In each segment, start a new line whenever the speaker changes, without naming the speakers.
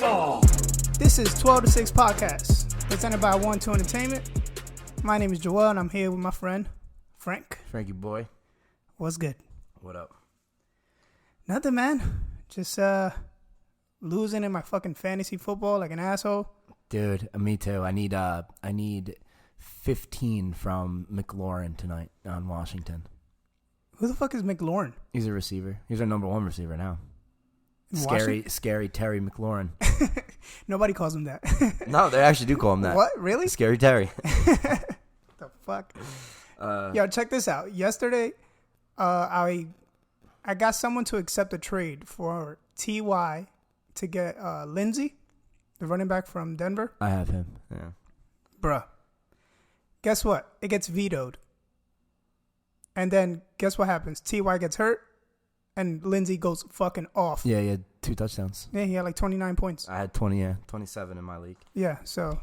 ball.
This is 12 to 6 Podcast, presented by 1-2 Entertainment. My name is Joel, and I'm here with my friend, Frank.
Frankie boy.
What's good?
What up?
Nothing, man. Just losing in my fucking fantasy football like an asshole.
Dude, me too. I need 15 from McLaurin tonight on Washington.
Who the fuck is McLaurin?
He's a receiver. He's our number one receiver now. Scary Terry McLaurin.
Nobody calls him that.
No, they actually do call him that.
What? Really?
Scary Terry.
The fuck? Yo, check this out. Yesterday, I got someone to accept a trade for T.Y. to get Lindsey, the running back from Denver.
I have him. Yeah.
Bruh. Guess what? It gets vetoed. And then guess what happens? T.Y. gets hurt, and Lindsey goes fucking off.
Yeah, he had 2 touchdowns.
Yeah, he had like 29 points.
I had 27 in my league.
Yeah, so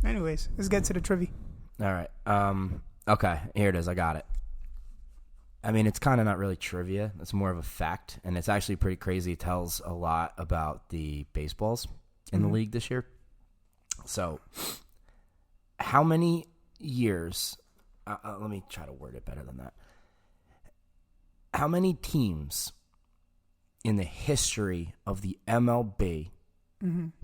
anyways, let's get to the trivia.
All right. Okay, here it is. I got it. I mean, it's kind of not really trivia. It's more of a fact, and it's actually pretty crazy. It tells a lot about the baseballs in the league this year. So, how many years... let me try to word it better than that. How many teams in the history of the MLB,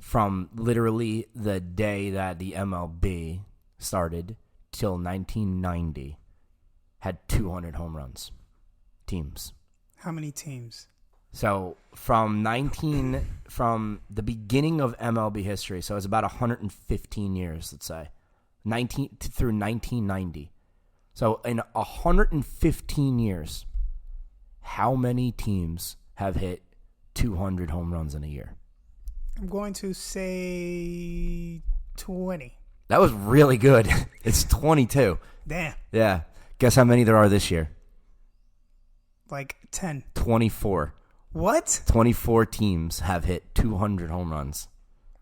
from literally the day that the MLB started till 1990, had 200 home runs? Teams.
How many teams?
So from the beginning of MLB history, so it's about 115 years, let's say, through 1990. So in 115 years, how many teams have hit 200 home runs in a year?
I'm going to say 20.
That was really good. It's 22.
Damn.
Yeah. Guess how many there are this year?
Like 10.
24.
What?
24 teams have hit 200 home runs.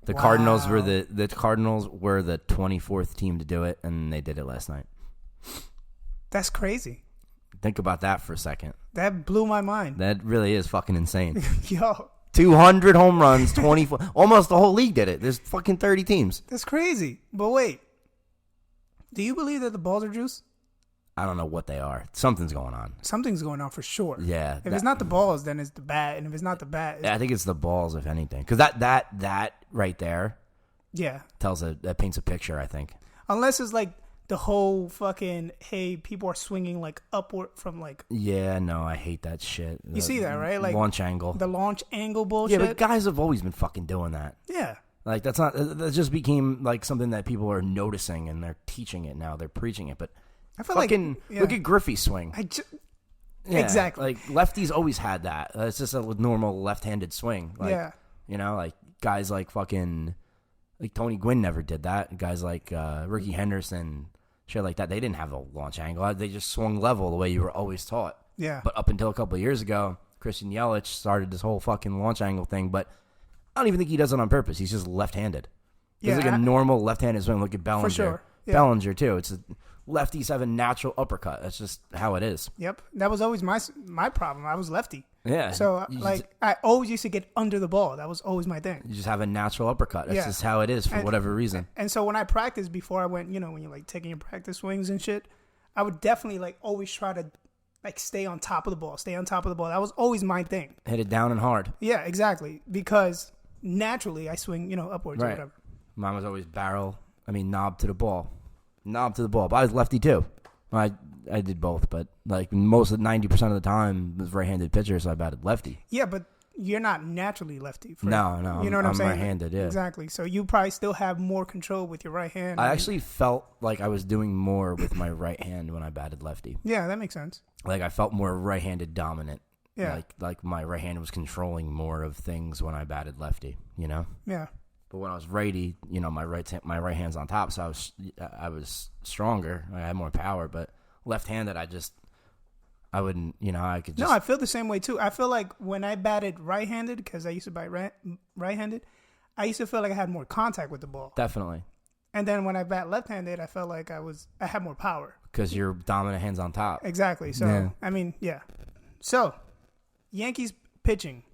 The
Wow.
Cardinals were the Cardinals were the 24th team to do it, and they did it last night.
That's crazy.
Think about that for a second.
That blew my mind.
That really is fucking insane.
Yo.
200 home runs, 24. Almost the whole league did it. There's fucking 30 teams.
That's crazy. But wait. Do you believe that the balls are juice?
I don't know what they are. Something's going on.
Something's going on for sure.
Yeah.
If it's not the balls, then it's the bat. And if it's not the bat,
I think it's the balls, if anything. Because that right there
yeah.
that paints a picture, I think.
Unless it's like the whole fucking, hey, people are swinging like upward from like.
Yeah, no, I hate that shit.
You see that, right? Like
launch angle.
The launch angle bullshit.
Yeah, but guys have always been fucking doing that.
Yeah.
Like that just became like something that people are noticing and they're teaching it now. They're preaching it. But
I feel
fucking look at Griffey's swing. Yeah,
exactly.
Like lefties always had that. It's just a normal left-handed swing. Like,
yeah.
You know, like guys like fucking like Tony Gwynn never did that. Guys like Ricky Henderson, shit like that. They didn't have the launch angle. They just swung level the way you were always taught.
Yeah.
But up until a couple of years ago, Christian Yelich started this whole fucking launch angle thing. But I don't even think he does it on purpose. He's just left-handed. He's like a normal left-handed swing. Look at Bellinger.
For sure. Yeah.
Bellinger too. Lefties have a natural uppercut. That's just how it is.
Yep. That was always my problem. I was lefty.
Yeah.
So I always used to get under the ball. That was always my thing.
You just have a natural uppercut. That's just how it is for whatever reason.
And so when I practiced before I went, when you're like taking your practice swings and shit, I would definitely like always try to like stay on top of the ball. That was always my thing.
Hit it down and hard.
Yeah, exactly. Because naturally I swing, upwards or whatever.
Mine was always knob to the ball. But I was lefty too. I did both, but like most of 90% of the time was right-handed pitcher, so I batted lefty.
Yeah, but you're not naturally lefty.
No.
You know what I'm saying?
I'm right-handed, yeah.
Exactly. So you probably still have more control with your right hand.
I actually felt like I was doing more with my right hand when I batted lefty.
Yeah, that makes sense.
Like I felt more right-handed dominant.
Yeah.
Like my right hand was controlling more of things when I batted lefty,
Yeah.
But when I was righty, my right hand's on top, so I was stronger. I had more power. But left-handed, I wouldn't. I could just.
No, I feel the same way too. I feel like when I batted right-handed, because I used to bat right-handed, I used to feel like I had more contact with the ball.
Definitely.
And then when I bat left-handed, I felt like I had more power.
Because your dominant hand's on top.
Exactly. So yeah. So, Yankees pitching.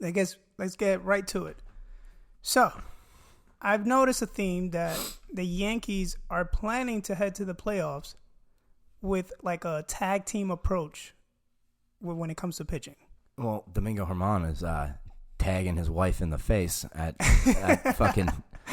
I guess let's get right to it. So, I've noticed a theme that the Yankees are planning to head to the playoffs with like a tag team approach when it comes to pitching.
Well, Domingo Germán is tagging his wife in the face at fucking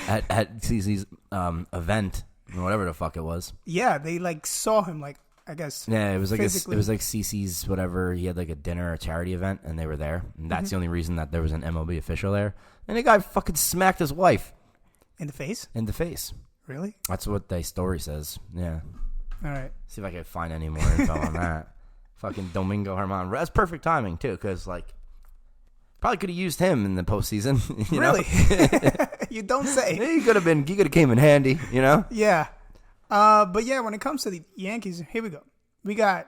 at CC's event, whatever the fuck it was.
Yeah, they like saw him like, I guess.
Yeah, it was like CC's whatever. He had like a dinner, a charity event, and they were there. And that's the only reason that there was an MLB official there. And the guy fucking smacked his wife
in the face.
In the face.
Really?
That's what the story says. Yeah.
All right.
See if I can find any more info on that. Fucking Domingo Germán. That's perfect timing too, because like probably could have used him in the postseason.
Really? You don't say.
He could have came in handy. You know?
Yeah. But yeah, when it comes to the Yankees, here we go. We got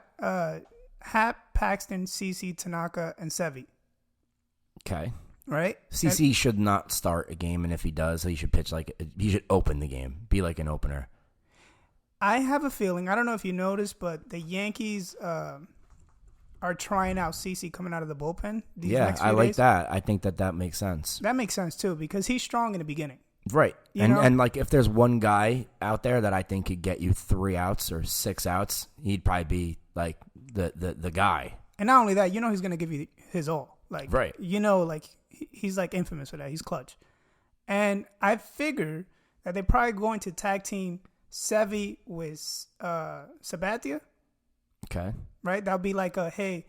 Happ, Paxton, CC, Tanaka, and Sevy.
Okay.
Right?
CC should not start a game, and if he does, he should pitch he should open the game, be like an opener.
I have a feeling, I don't know if you noticed, but the Yankees are trying out CC coming out of the bullpen.
Yeah, I like that. I think that makes sense.
That makes sense too, because he's strong in the beginning.
Right. And like if there's one guy out there that I think could get you 3 outs or 6 outs, he'd probably be like the guy.
And not only that, he's going to give you his all. Like,
right.
Like he's like infamous for that. He's clutch. And I figure that they're probably going to tag team Sevy with Sabathia.
Okay.
Right? That'll be like hey,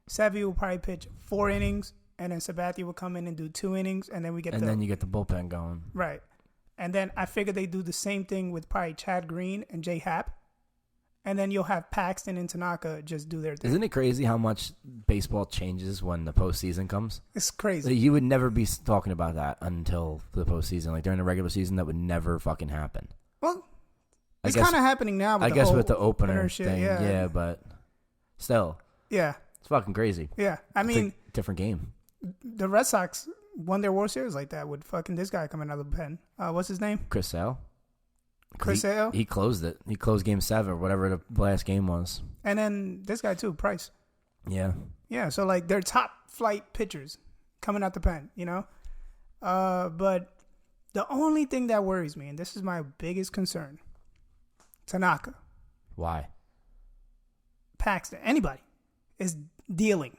Sevy will probably pitch 4 innings. And then Sabathia will come in and do 2 innings, and then we get
then you get the bullpen going.
Right. And then I figured they do the same thing with probably Chad Green and Jay Happ. And then you'll have Paxton and Tanaka just do their thing.
Isn't it crazy how much baseball changes when the postseason comes?
It's crazy.
You would never be talking about that until the postseason. Like during the regular season, that would never fucking happen.
Well, it's kind of happening now. With
with the opener thing. Yeah, but still.
Yeah.
It's fucking crazy.
Yeah. I mean,
different game.
The Red Sox won their World Series like that with fucking this guy coming out of the pen. What's his name?
Chris Sale.
Chris Sale?
He closed it. He closed game 7, whatever the last game was.
And then this guy too, Price.
Yeah.
Yeah, so like they're top flight pitchers coming out the pen, But the only thing that worries me, and this is my biggest concern, Tanaka.
Why?
Paxton, anybody is dealing,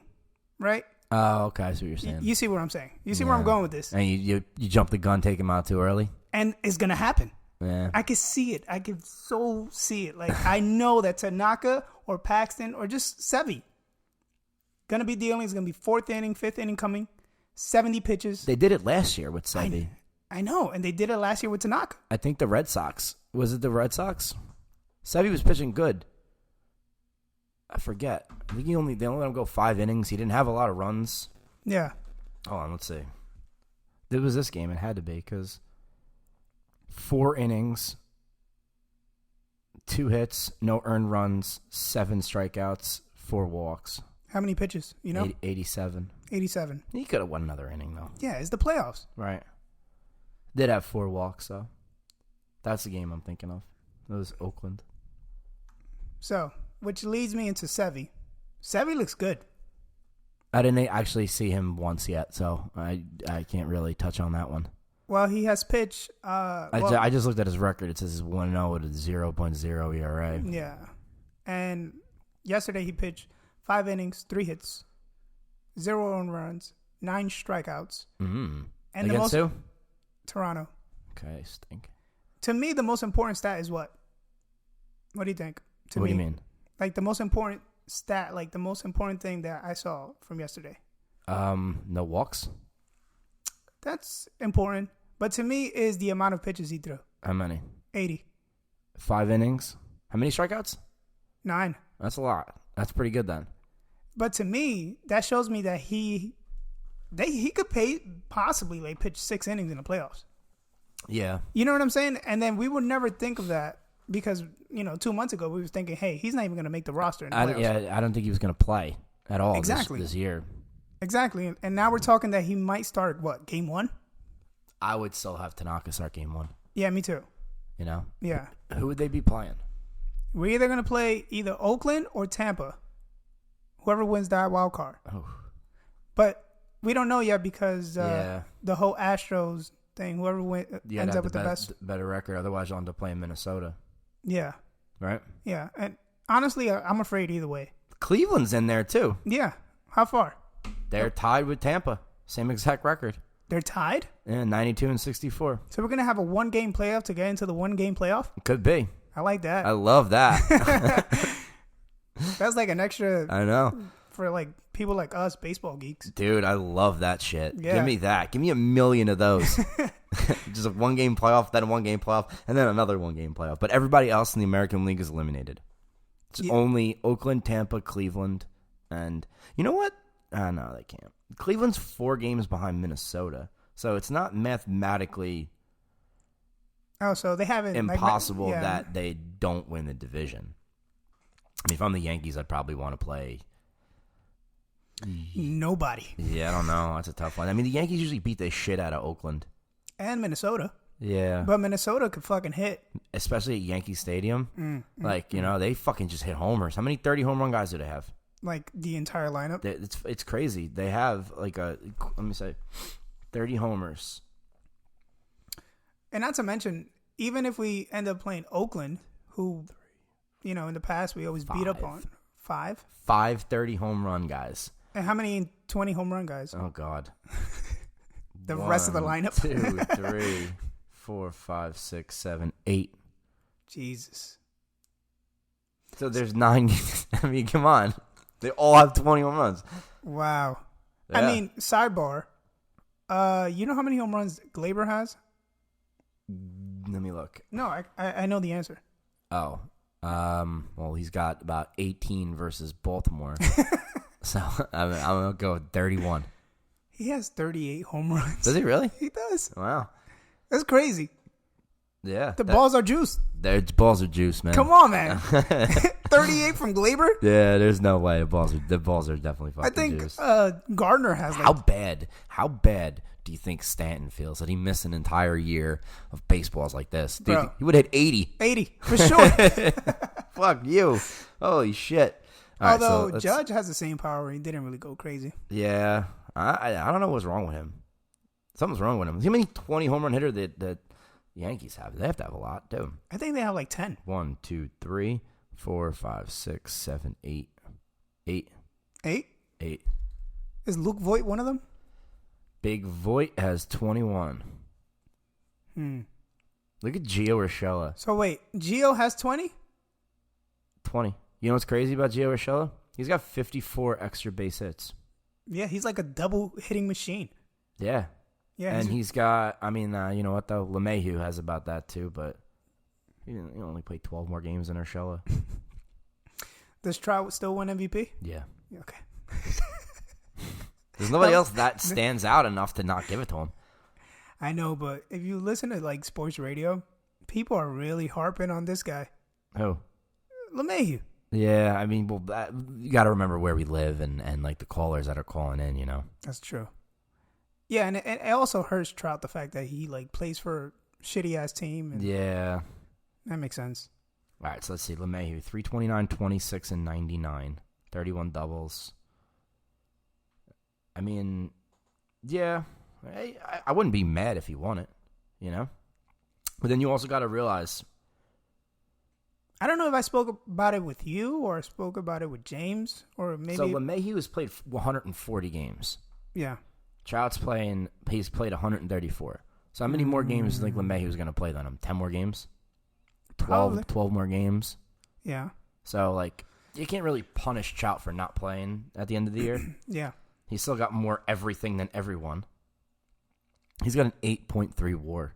right?
Oh, okay. I see what you're saying.
You see what I'm saying. You see where I'm going with this.
And you jump the gun, take him out too early?
And it's going to happen.
Yeah.
I can see it. I can so see it. Like, I know that Tanaka or Paxton or just Sevy going to be dealing. It's going to be 4th inning, 5th inning coming, 70 pitches.
They did it last year with Sevy.
I know. And they did it last year with Tanaka.
I think the Red Sox. Was it the Red Sox? Sevy was pitching good. I forget. I think they only let him go 5 innings. He didn't have a lot of runs.
Yeah.
Hold on, let's see. It was this game. It had to be because 4 innings, 2 hits, no earned runs, 7 strikeouts, 4 walks.
How many pitches?
87.
87.
He could have won another inning though.
Yeah, it's the playoffs.
Right. Did have 4 walks though. That's the game I'm thinking of. It was Oakland.
So, which leads me into Sevy. Sevy looks good.
I didn't actually see him once yet, so I can't really touch on that one.
Well, he has pitched.
I just looked at his record. It says he's 1-0 with a 0.0 ERA.
Yeah. And yesterday he pitched 5 innings, 3 hits, 0 earned runs, 9 strikeouts.
Mm-hmm.
And
against who?
Toronto.
Okay, stink.
To me, the most important stat is what? What do you think?
What do you mean?
Like the most important stat, like the most important thing that I saw from yesterday.
No walks.
That's important. But to me is the amount of pitches he threw.
How many?
80.
5 innings. How many strikeouts?
9.
That's a lot. That's pretty good then.
But to me, that shows me that he could possibly like pitch 6 innings in the playoffs.
Yeah.
You know what I'm saying? And then we would never think of that because, 2 months ago we was thinking, hey, he's not even going to make the roster in the playoffs.
I don't think he was going to play at all this year.
Exactly. And now we're talking that he might start, game 1?
I would still have Tanaka start game 1.
Yeah, me too.
Yeah. Who would they be playing?
We're either going to play either Oakland or Tampa. Whoever wins that wild card.
Oh.
But we don't know yet because the whole Astros thing. Whoever ends up with the best
better record. Otherwise, you'll end up playing Minnesota.
Yeah.
Right?
Yeah. And honestly, I'm afraid either way.
Cleveland's in there, too.
Yeah. How far?
They're tied with Tampa. Same exact record.
They're tied?
Yeah, 92 and 64.
So we're going to have a one-game playoff to get into the one-game playoff?
Could be.
I like that.
I love that.
That's like an extra...
I know.
For like people like us, baseball geeks.
Dude, I love that shit.
Yeah.
Give me that. Give me 1 million of those. Just a one-game playoff, then a one-game playoff, and then another one-game playoff. But everybody else in the American League is eliminated. It's only Oakland, Tampa, Cleveland, and... You know what? No, they can't. Cleveland's 4 games behind Minnesota, so it's not mathematically
so they haven't
impossible that they don't win the division. I mean, if I'm the Yankees, I'd probably want to play
nobody.
Yeah, I don't know. That's a tough one. I mean, the Yankees usually beat the shit out of Oakland
and Minnesota.
Yeah,
but Minnesota could fucking hit,
especially at Yankee Stadium. They fucking just hit homers. How many 30 home run guys do they have?
Like the entire lineup.
It's crazy. They have let me say, 30 homers.
And not to mention, even if we end up playing Oakland, who, in the past we always beat up on 5
30 home run guys.
And how many 20 home run guys?
Oh God.
The rest of the lineup.
2, 3, 4, 5, 6, 7, 8.
Jesus.
So there's 9. I mean, come on. They all have 20 home runs.
Wow.
Yeah.
I mean, sidebar. You know how many home runs Glaber has?
Let me look.
No, I know the answer.
Oh. Well, he's got about 18 versus Baltimore. So I'm going to go with 31.
He has 38 home runs.
Does he really?
He does.
Wow.
That's crazy.
Yeah.
The balls are juiced.
Their balls are juiced, man.
Come on, man. 38 from Glaber?
Yeah, there's no way. The balls are definitely fucking juiced.
I think Gardner has
How bad do you think Stanton feels that he missed an entire year of baseballs like this? Dude,
Bro,
he would hit 80.
80, for sure.
Fuck you. Holy shit. All
Although
right,
Judge has the same power. He didn't really go crazy.
Yeah. I don't know what's wrong with him. Something's wrong with him. How many 20 home run hitter that Yankees have? They have to have a lot, too.
I think they have like 10.
1, 2, 3, 4, 5, 6, 7, 8. 8.
8?
8.
Is Luke Voigt one of them?
Big Voigt has 21. Look at Gio Urshela.
So wait, Gio has 20?
20. You know what's crazy about Gio Urshela? He's got 54 extra base hits.
Yeah, he's like a double hitting machine.
Yeah.
Yeah,
and he's got, you know what, though? LeMahieu has about that, too, but he only played 12 more games than Urshela.
Does Trout still win MVP?
Yeah.
Okay.
There's nobody else that stands out enough to not give it to him.
I know, but if you listen to, like, sports radio, people are really harping on this guy.
Who?
LeMahieu.
Yeah, I mean, you got to remember where we live and, like, the callers that are calling in,
That's true. Yeah, and it also hurts Trout the fact that he like plays for a shitty-ass team. And
yeah.
That makes sense.
All right, so let's see. LeMahieu, 329, 26, and 99. 31 doubles. I mean, yeah. I wouldn't be mad if he won it, But then you also got to realize.
I don't know if I spoke about it with you or spoke about it with James or maybe.
So LeMahieu has played 140 games.
Yeah.
Trout's he's played 134. So how many more games do you think LeMahieu's going to play than him? 10 more games? 12 more games?
Yeah.
So, like, you can't really punish Trout for not playing at the end of the year.
Yeah.
He's still got more everything than everyone. He's got an 8.3 WAR.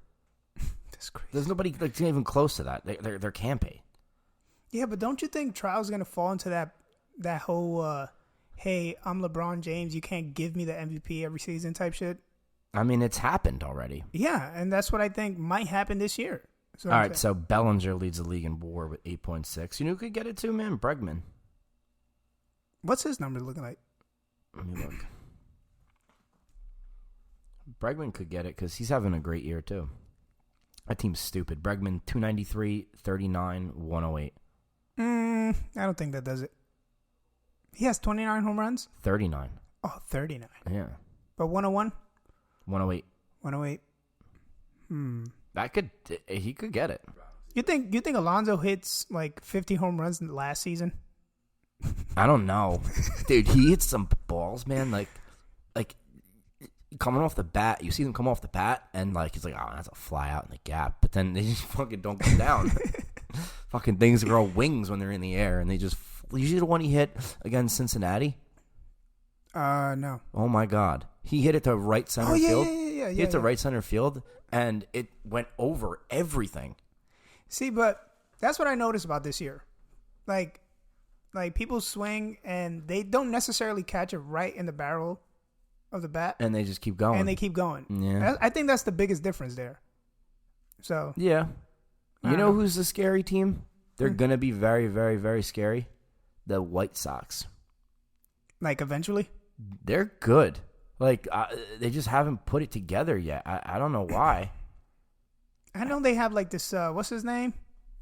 That's crazy.
There's nobody like even close to that. There can't be.
Yeah, but don't you think Trout's going to fall into that whole... hey, I'm LeBron James, you can't give me the MVP every season type shit?
I mean, it's happened already.
Yeah, and that's what I think might happen this year.
All right, so Bellinger leads the league in WAR with 8.6. You know who could get it too, man? Bregman.
What's his number looking like?
Let me look. Bregman could get it because he's having a great year, too. That team's stupid. Bregman, 293, 39, 108.
I don't think that does it. He has 29 home runs?
39.
Oh, 39.
Yeah.
But 101?
108.
108.
He could get it.
You think Alonso hits like 50 home runs in the last season?
I don't know, dude. He hits some balls, man. Like coming off the bat, you see them come off the bat, and like he's like, oh, that's a fly out in the gap. But then they just fucking don't come down. Fucking things grow wings when they're in the air, and they just. Usually the one he hit against Cincinnati.
No.
Oh my God, he hit it to right center field.
Yeah.
He hit to right center field, and it went over everything.
See, but that's what I noticed about this year. Like people swing and they don't necessarily catch it right in the barrel of the bat.
And they just keep going.
Yeah. I think that's the biggest difference there. So.
Yeah. You know who's the scary team? They're going to be very, very, very scary. The White Sox.
Like eventually?
They're good. Like they just haven't put it together yet. I don't know why.
I know they have like this, what's his name?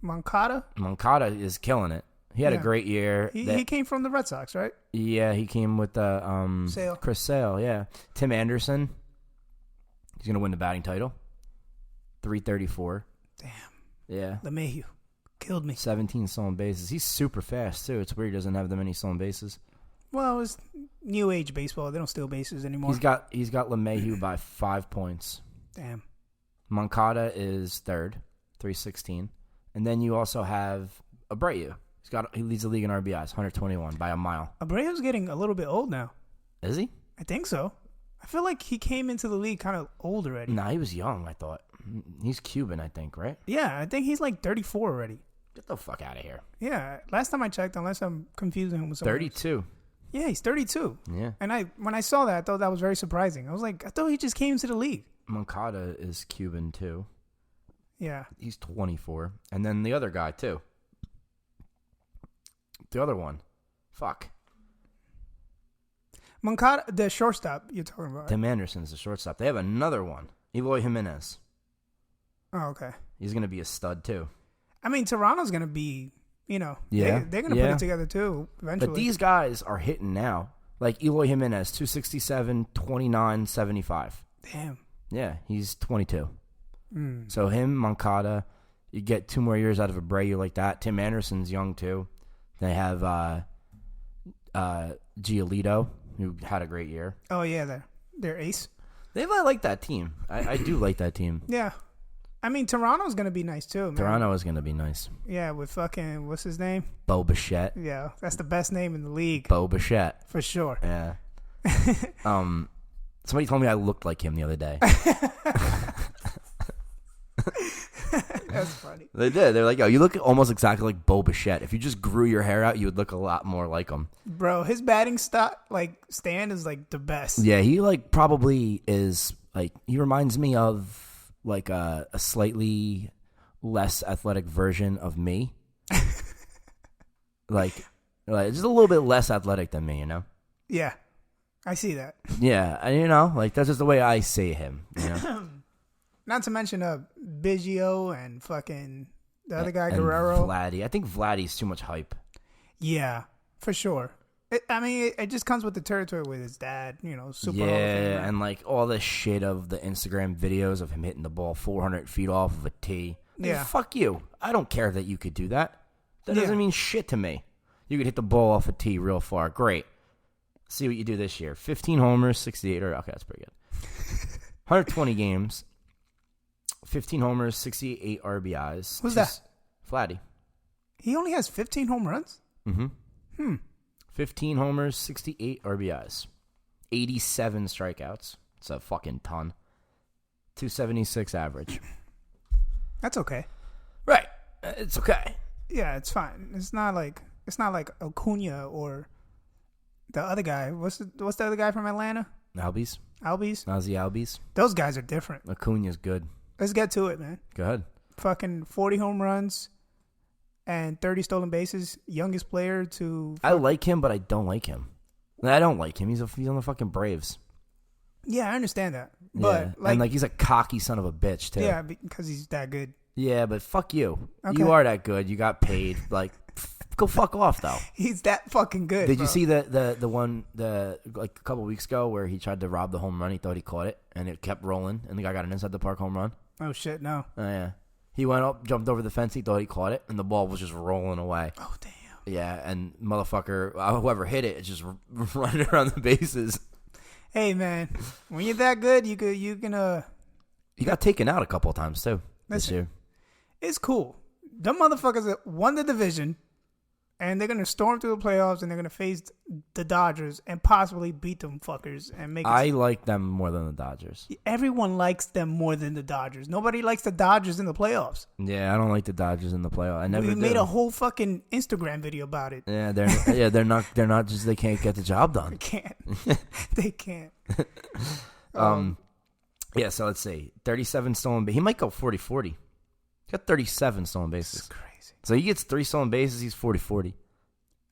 Moncada?
Moncada is killing it. He had a great year.
He came from the Red Sox, right?
Yeah, he came with
Sale.
Chris Sale, yeah. Tim Anderson, he's going to win the batting title. 334.
Damn.
Yeah.
LeMahieu killed me.
17 stolen bases. He's super fast, too. It's weird he doesn't have that many stolen bases.
Well, it's new age baseball. They don't steal bases anymore.
He's got LeMahieu by 5 points.
Damn.
Moncada is third, 316. And then you also have Abreu. He leads the league in RBIs, 121 by a mile.
Abreu's getting a little bit old now.
Is he?
I think so. I feel like he came into the league kind of old already.
Nah, he was young, I thought. He's Cuban, I think, right?
Yeah, I think he's like 34 already.
Get the fuck out of here.
Yeah, last time I checked, unless I'm confusing him with someone
32.
else. Yeah, he's 32.
Yeah.
And when I saw that, I thought that was very surprising. I was like, I thought he just came into the league.
Moncada is Cuban, too.
Yeah.
He's 24. And then the other guy, too. The other one. Fuck.
Moncada, the shortstop you're talking about.
Tim Anderson's the shortstop. They have another one. Eloy Jimenez.
Oh, okay.
He's going to be a stud, too.
I mean, Toronto's going to be, they're going to put it together, too, eventually.
But these guys are hitting now. Like Eloy Jimenez, 267, 29, 75.
Damn.
Yeah, he's 22. So him, Moncada, you get 2 more years out of Abreu like that. Tim Anderson's young, too. They have Giolito, who had a great year.
Oh, yeah, they're ace.
I like that team. I do like that team.
Yeah. I mean, Toronto's going to be nice, too, man.
Toronto is going to be nice.
Yeah, with fucking, what's his name?
Bo Bichette.
Yeah, that's the best name in the league.
Bo Bichette.
For sure.
Yeah. Somebody told me I looked like him the other day.
That's funny.
They did. They're like, yo, you look almost exactly like Bo Bichette. If you just grew your hair out, you would look a lot more like him.
Bro, his batting stand is like the best.
Yeah, he probably is he reminds me of a slightly less athletic version of me. like just a little bit less athletic than me,
Yeah, I see that.
Yeah, and that's just the way I see him.
Not to mention Biggio and fucking the other guy, Guerrero.
Vladdy. I think Vladdy's too much hype.
Yeah, for sure. It just comes with the territory with his dad, super.
Yeah, and all this shit of the Instagram videos of him hitting the ball 400 feet off of a tee.
Yeah.
Fuck you. I don't care that you could do that. That doesn't mean shit to me. You could hit the ball off a tee real far. Great. See what you do this year. 15 homers, 68. Okay, that's pretty good. 120 games. 15 homers, 68 RBIs.
Who's that?
Vladdy.
He only has 15 home runs?
Mm-hmm. 15 homers, 68 RBIs. 87 strikeouts. It's a fucking ton. 276 average.
That's okay.
Right. It's okay.
Yeah, it's fine. It's not like Acuna or the other guy. What's the other guy from Atlanta?
Albies.
Ozzie
Albies.
Those guys are different.
Acuna's good.
Let's get to it, man.
Go ahead.
Fucking 40 home runs and 30 stolen bases. Youngest player to...
I like him, but I don't like him. I don't like him. He's on the fucking Braves.
Yeah, I understand that. But
and he's a cocky son of a bitch, too.
Yeah, because he's that good.
Yeah, but fuck you.
Okay.
You are that good. You got paid. Go fuck off, though.
He's that fucking good.
Did you see the one a couple weeks ago where he tried to rob the home run? He thought he caught it, and it kept rolling, and the guy got an inside the park home run.
Oh, shit, no.
Oh, yeah. He went up, jumped over the fence. He thought he caught it, and the ball was just rolling away.
Oh, damn.
Yeah, and motherfucker, whoever hit it, just running around the bases.
Hey, man, when you're that good, you can.
He got taken out a couple of times too this year.
It's cool. Them motherfuckers won the division, and they're gonna storm through the playoffs, and they're gonna face the Dodgers and possibly beat them fuckers and make.
I like them more than the Dodgers.
Everyone likes them more than the Dodgers. Nobody likes the Dodgers in the playoffs.
Yeah, I don't like the Dodgers in the playoffs. I never.
We made a whole fucking Instagram video about it.
Yeah, they're not just they can't get the job done.
They can't. They can't.
Yeah, so let's see. 37 stolen bases. He might go 40-40. He got 37 stolen bases.
That's crazy.
So he gets 3 stolen bases, he's 40-40.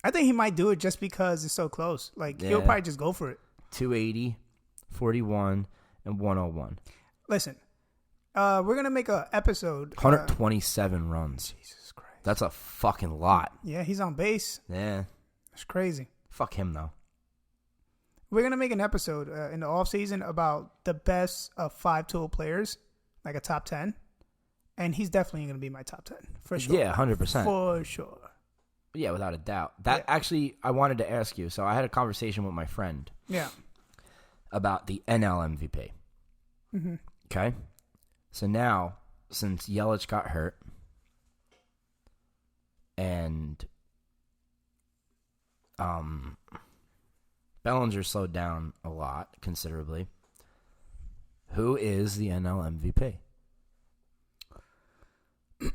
I think he might do it just because it's so close. Like, he'll probably just go for it.
280, 41, and 101.
Listen, we're going to make an episode.
127 runs.
Jesus Christ.
That's a fucking lot.
Yeah, he's on base.
Yeah.
It's crazy.
Fuck him, though.
We're going to make an episode in the offseason about the best of 5-tool players, like a top 10. And he's definitely going to be my top 10, for sure.
Yeah, 100%.
For sure.
Yeah, without a doubt. Actually, I wanted to ask you. So I had a conversation with my friend.
Yeah.
About the NL MVP.
Mm-hmm.
Okay? So now, since Yelich got hurt, and Bellinger slowed down a lot, considerably, who is the NL MVP?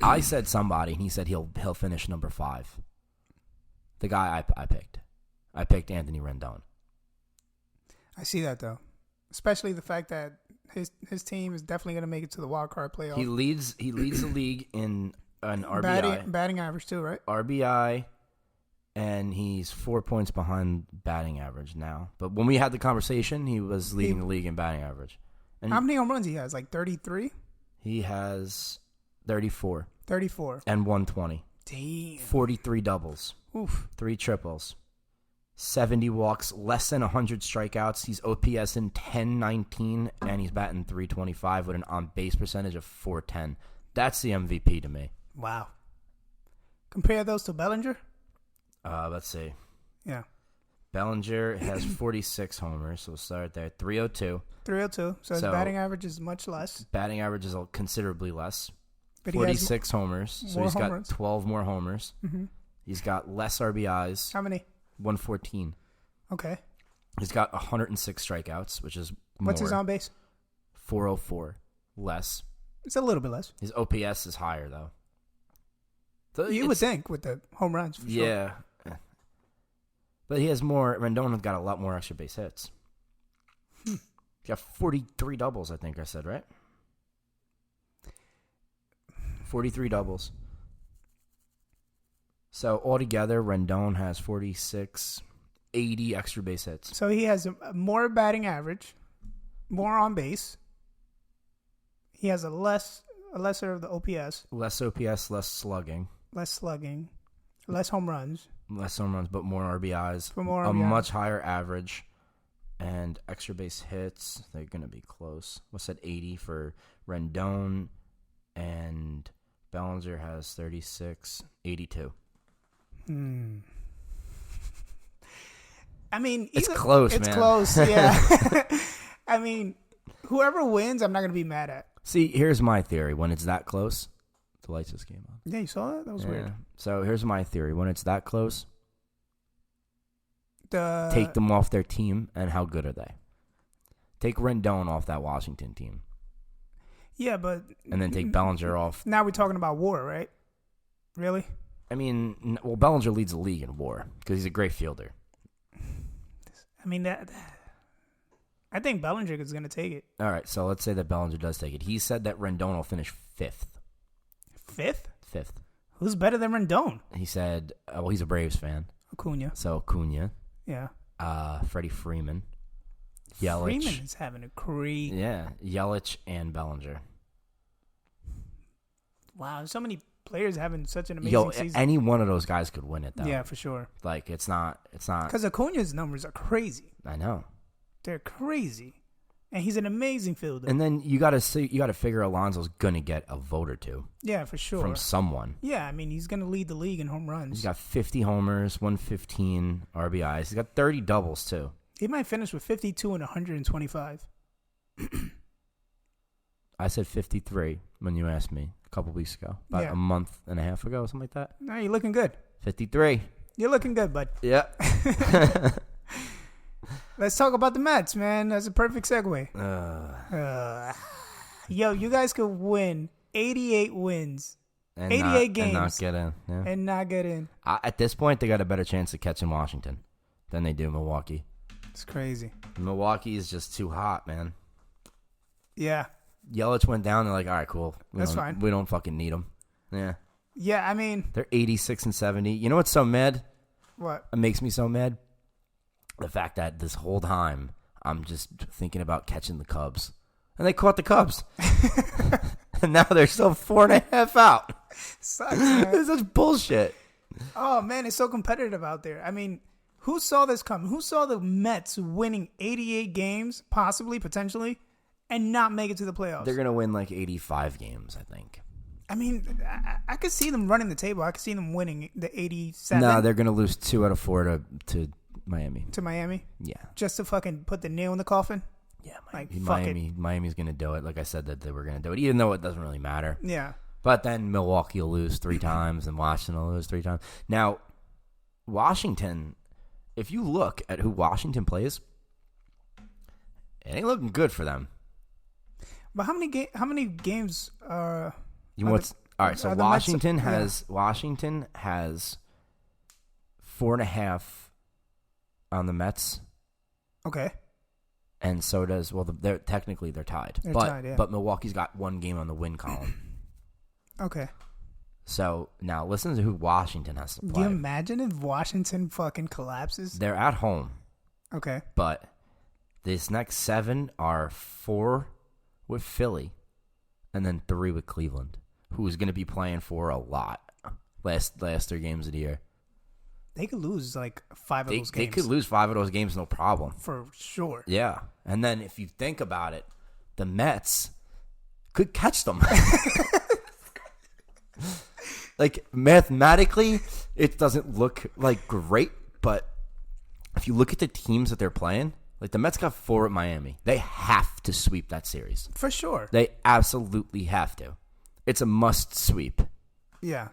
I said somebody, and he said he'll finish number 5. The guy I picked. I picked Anthony Rendon.
I see that, though. Especially the fact that his team is definitely going to make it to the wild card playoff.
He leads the league in an RBI.
Batting average, too, right?
RBI, and he's 4 points behind batting average now. But when we had the conversation, he was leading the league in batting average. And
how many home runs he has? Like 33?
He has 34.
34.
And 120.
Damn.
43 doubles.
Oof.
3 triples. 70 walks, less than 100 strikeouts. He's OPS in 1019, and he's batting 325 with an on-base percentage of 410. That's the MVP to me.
Wow. Compare those to Bellinger?
Let's see.
Yeah.
Bellinger has 46 homers, so we'll start there. 302.
302. So his batting average is much less.
Batting average is considerably less.
But
46 homers, so he's got 12 more homers.
Mm-hmm.
He's got less RBIs.
How many?
114.
Okay.
He's got 106 strikeouts, which is more.
What's his on base?
404. Less.
It's a little bit less.
His OPS is higher, though. So
you would think with the home runs. For
yeah. Sure. But he has more. Rendon's got a lot more extra base hits. He got 43 doubles, I think I said, right? 43 doubles. So altogether, Rendon has 46, 80 extra base hits.
So he has more batting average, more on base. He has a lesser of the OPS.
Less OPS, less slugging.
Less slugging. Less home runs.
Less home runs, but more RBIs.
For more
a
RBIs.
Much higher average. And extra base hits, they're going to be close. What's that, 80 for Rendon? And Bellinger has 36, 82.
I mean,
it's close, man.
It's close, yeah. I mean, whoever wins, I'm not going to be mad at.
See, here's my theory. When it's that close, the lights just came on.
Yeah, you saw that? That was weird.
So here's my theory. When it's that close, take them off their team, and how good are they? Take Rendon off that Washington team.
Yeah, but...
And then take Bellinger off.
Now we're talking about WAR, right? Really?
I mean, well, Bellinger leads the league in WAR because he's a great fielder.
I mean, I think Bellinger is going to take it.
All right, so let's say that Bellinger does take it. He said that Rendon will finish 5th.
5th?
5th.
Who's better than Rendon?
He said, well, he's a Braves fan.
Acuna.
So Acuna.
Yeah.
Freddie Freeman. Yelich.
Freeman is having a crazy.
Yeah, Yelich and Bellinger.
Wow, so many players having such an amazing season.
Any one of those guys could win it, though.
Yeah, for sure.
Like, it's not.
Because Acuna's numbers are crazy.
I know.
They're crazy. And he's an amazing fielder.
And then you got to figure Alonso's going to get a vote or two.
Yeah, for sure.
From someone.
Yeah, I mean, he's going to lead the league in home runs.
He's got 50 homers, 115 RBIs. He's got 30 doubles, too.
He might finish with 52 and 125.
I said 53 when you asked me a couple weeks ago. About a month and a half ago, something like that.
No, you're looking good.
53.
You're looking good, bud.
Yeah.
Let's talk about the Mets, man. That's a perfect segue. Yo, you guys could win 88 wins.
And
88 games.
And not get in. Yeah.
And not get in.
At this point, they got a better chance of catching Washington than they do Milwaukee.
It's crazy.
Milwaukee is just too hot, man.
Yeah.
Yelich went down. They're like, all right, cool.
That's fine.
We don't fucking need them. Yeah.
Yeah, I mean.
They're 86 and 70. You know what's so mad?
What?
It makes me so mad? The fact that this whole time I'm just thinking about catching the Cubs. And they caught the Cubs. And now they're still 4.5 out.
Sucks, man.
This is bullshit.
Oh, man, it's so competitive out there. I mean, who saw this coming? Who saw the Mets winning 88 games, possibly, potentially, and not make it to the playoffs?
They're going to win like 85 games, I think.
I mean, I could see them running the table. I could see them winning the 87.
No, they're going to lose 2 out of 4 to Miami.
To Miami?
Yeah.
Just to fucking put the nail in the coffin?
Yeah,
Miami's
going to do it. Like I said that they were going to do it, even though it doesn't really matter.
Yeah.
But then Milwaukee will lose 3 times and Washington will lose 3 times. Now, Washington, if you look at who Washington plays, it ain't looking good for them.
But how many games are...
all right, so Washington has 4.5 on the Mets.
Okay.
And so does they're tied.
They're tied, yeah.
But Milwaukee's got 1 game on the win column.
Okay.
So now listen to who Washington has to play.
Do you imagine if Washington fucking collapses?
They're at home.
Okay.
But this next 7 are 4 with Philly and then 3 with Cleveland, who's going to be playing for a lot last 3 games of the year.
They could lose like 5 of those games.
They could lose 5 of those games, no problem.
For sure.
Yeah. And then if you think about it, the Mets could catch them. Like, mathematically, it doesn't look like great, but if you look at the teams that they're playing, like the Mets got 4 at Miami. They have to sweep that series.
For sure.
They absolutely have to. It's a must sweep.
Yeah.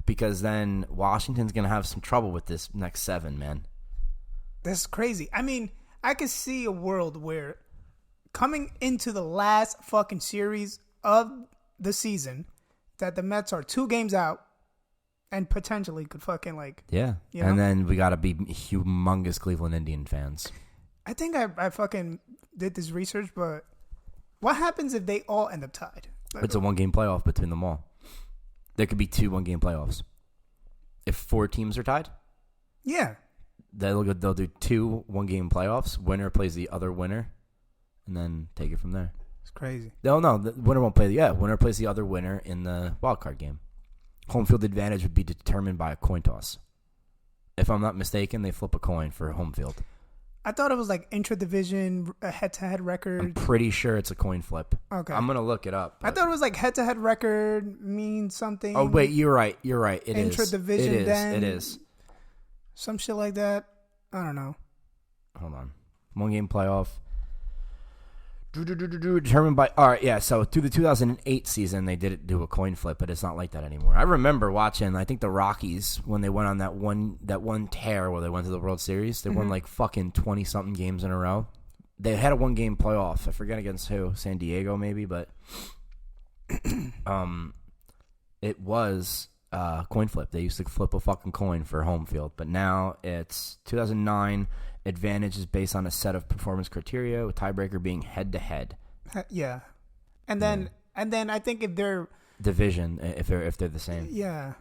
Because then Washington's going to have some trouble with this next 7, man.
That's crazy. I mean, I could see a world where coming into the last fucking series of the season, that the Mets are 2 games out and potentially could fucking like...
Yeah.
You know?
And then we got to be humongous Cleveland Indian fans.
I think I fucking did this research, but what happens if they all end up tied? Like,
It's a 1-game playoff between them all. There could be 2 1-game playoffs. If 4 teams are tied?
Yeah.
They'll do 2 1-game playoffs. Winner plays the other winner, and then take it from there.
It's crazy.
No, the winner won't play. Winner plays the other winner in the wild card game. Home field advantage would be determined by a coin toss. If I'm not mistaken, they flip a coin for home field.
I thought it was like intra-division, a head-to-head record.
I'm pretty sure it's a coin flip.
Okay.
I'm going to look it up.
I thought it was like head-to-head record means something.
Oh, wait, you're right. It is.
Intra-division then.
It is.
Some shit like that. I don't know.
Hold on. 1-game playoff. Determined by... All right, yeah, so through the 2008 season, they did do a coin flip, but it's not like that anymore. I remember watching, I think, the Rockies, when they went on that one tear where they went to the World Series. They won like fucking 20-something games in a row. They had a 1-game playoff. I forget against who. San Diego, maybe, but... it was a coin flip. They used to flip a fucking coin for home field, but now it's 2009... Advantage is based on a set of performance criteria, with tiebreaker being head-to-head.
Yeah, and then I think if they're
division, if they're the same.
Yeah.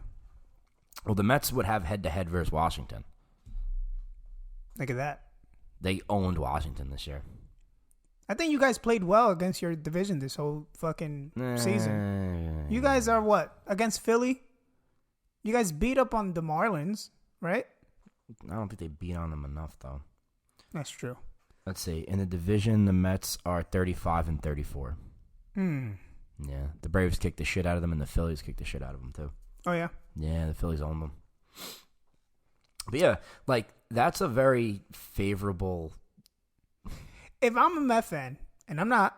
Well, the Mets would have head-to-head versus Washington.
Look at that.
They owned Washington this year.
I think you guys played well against your division this whole fucking season. You guys are what? Against Philly? You guys beat up on the Marlins, right?
I don't think they beat on them enough, though.
That's true.
Let's see. In the division, the Mets are 35-34. Yeah, the Braves kicked the shit out of them, and the Phillies kicked the shit out of them too.
Oh yeah.
Yeah, the Phillies own them. But yeah, like that's a very favorable.
If I'm a Met fan, and I'm not,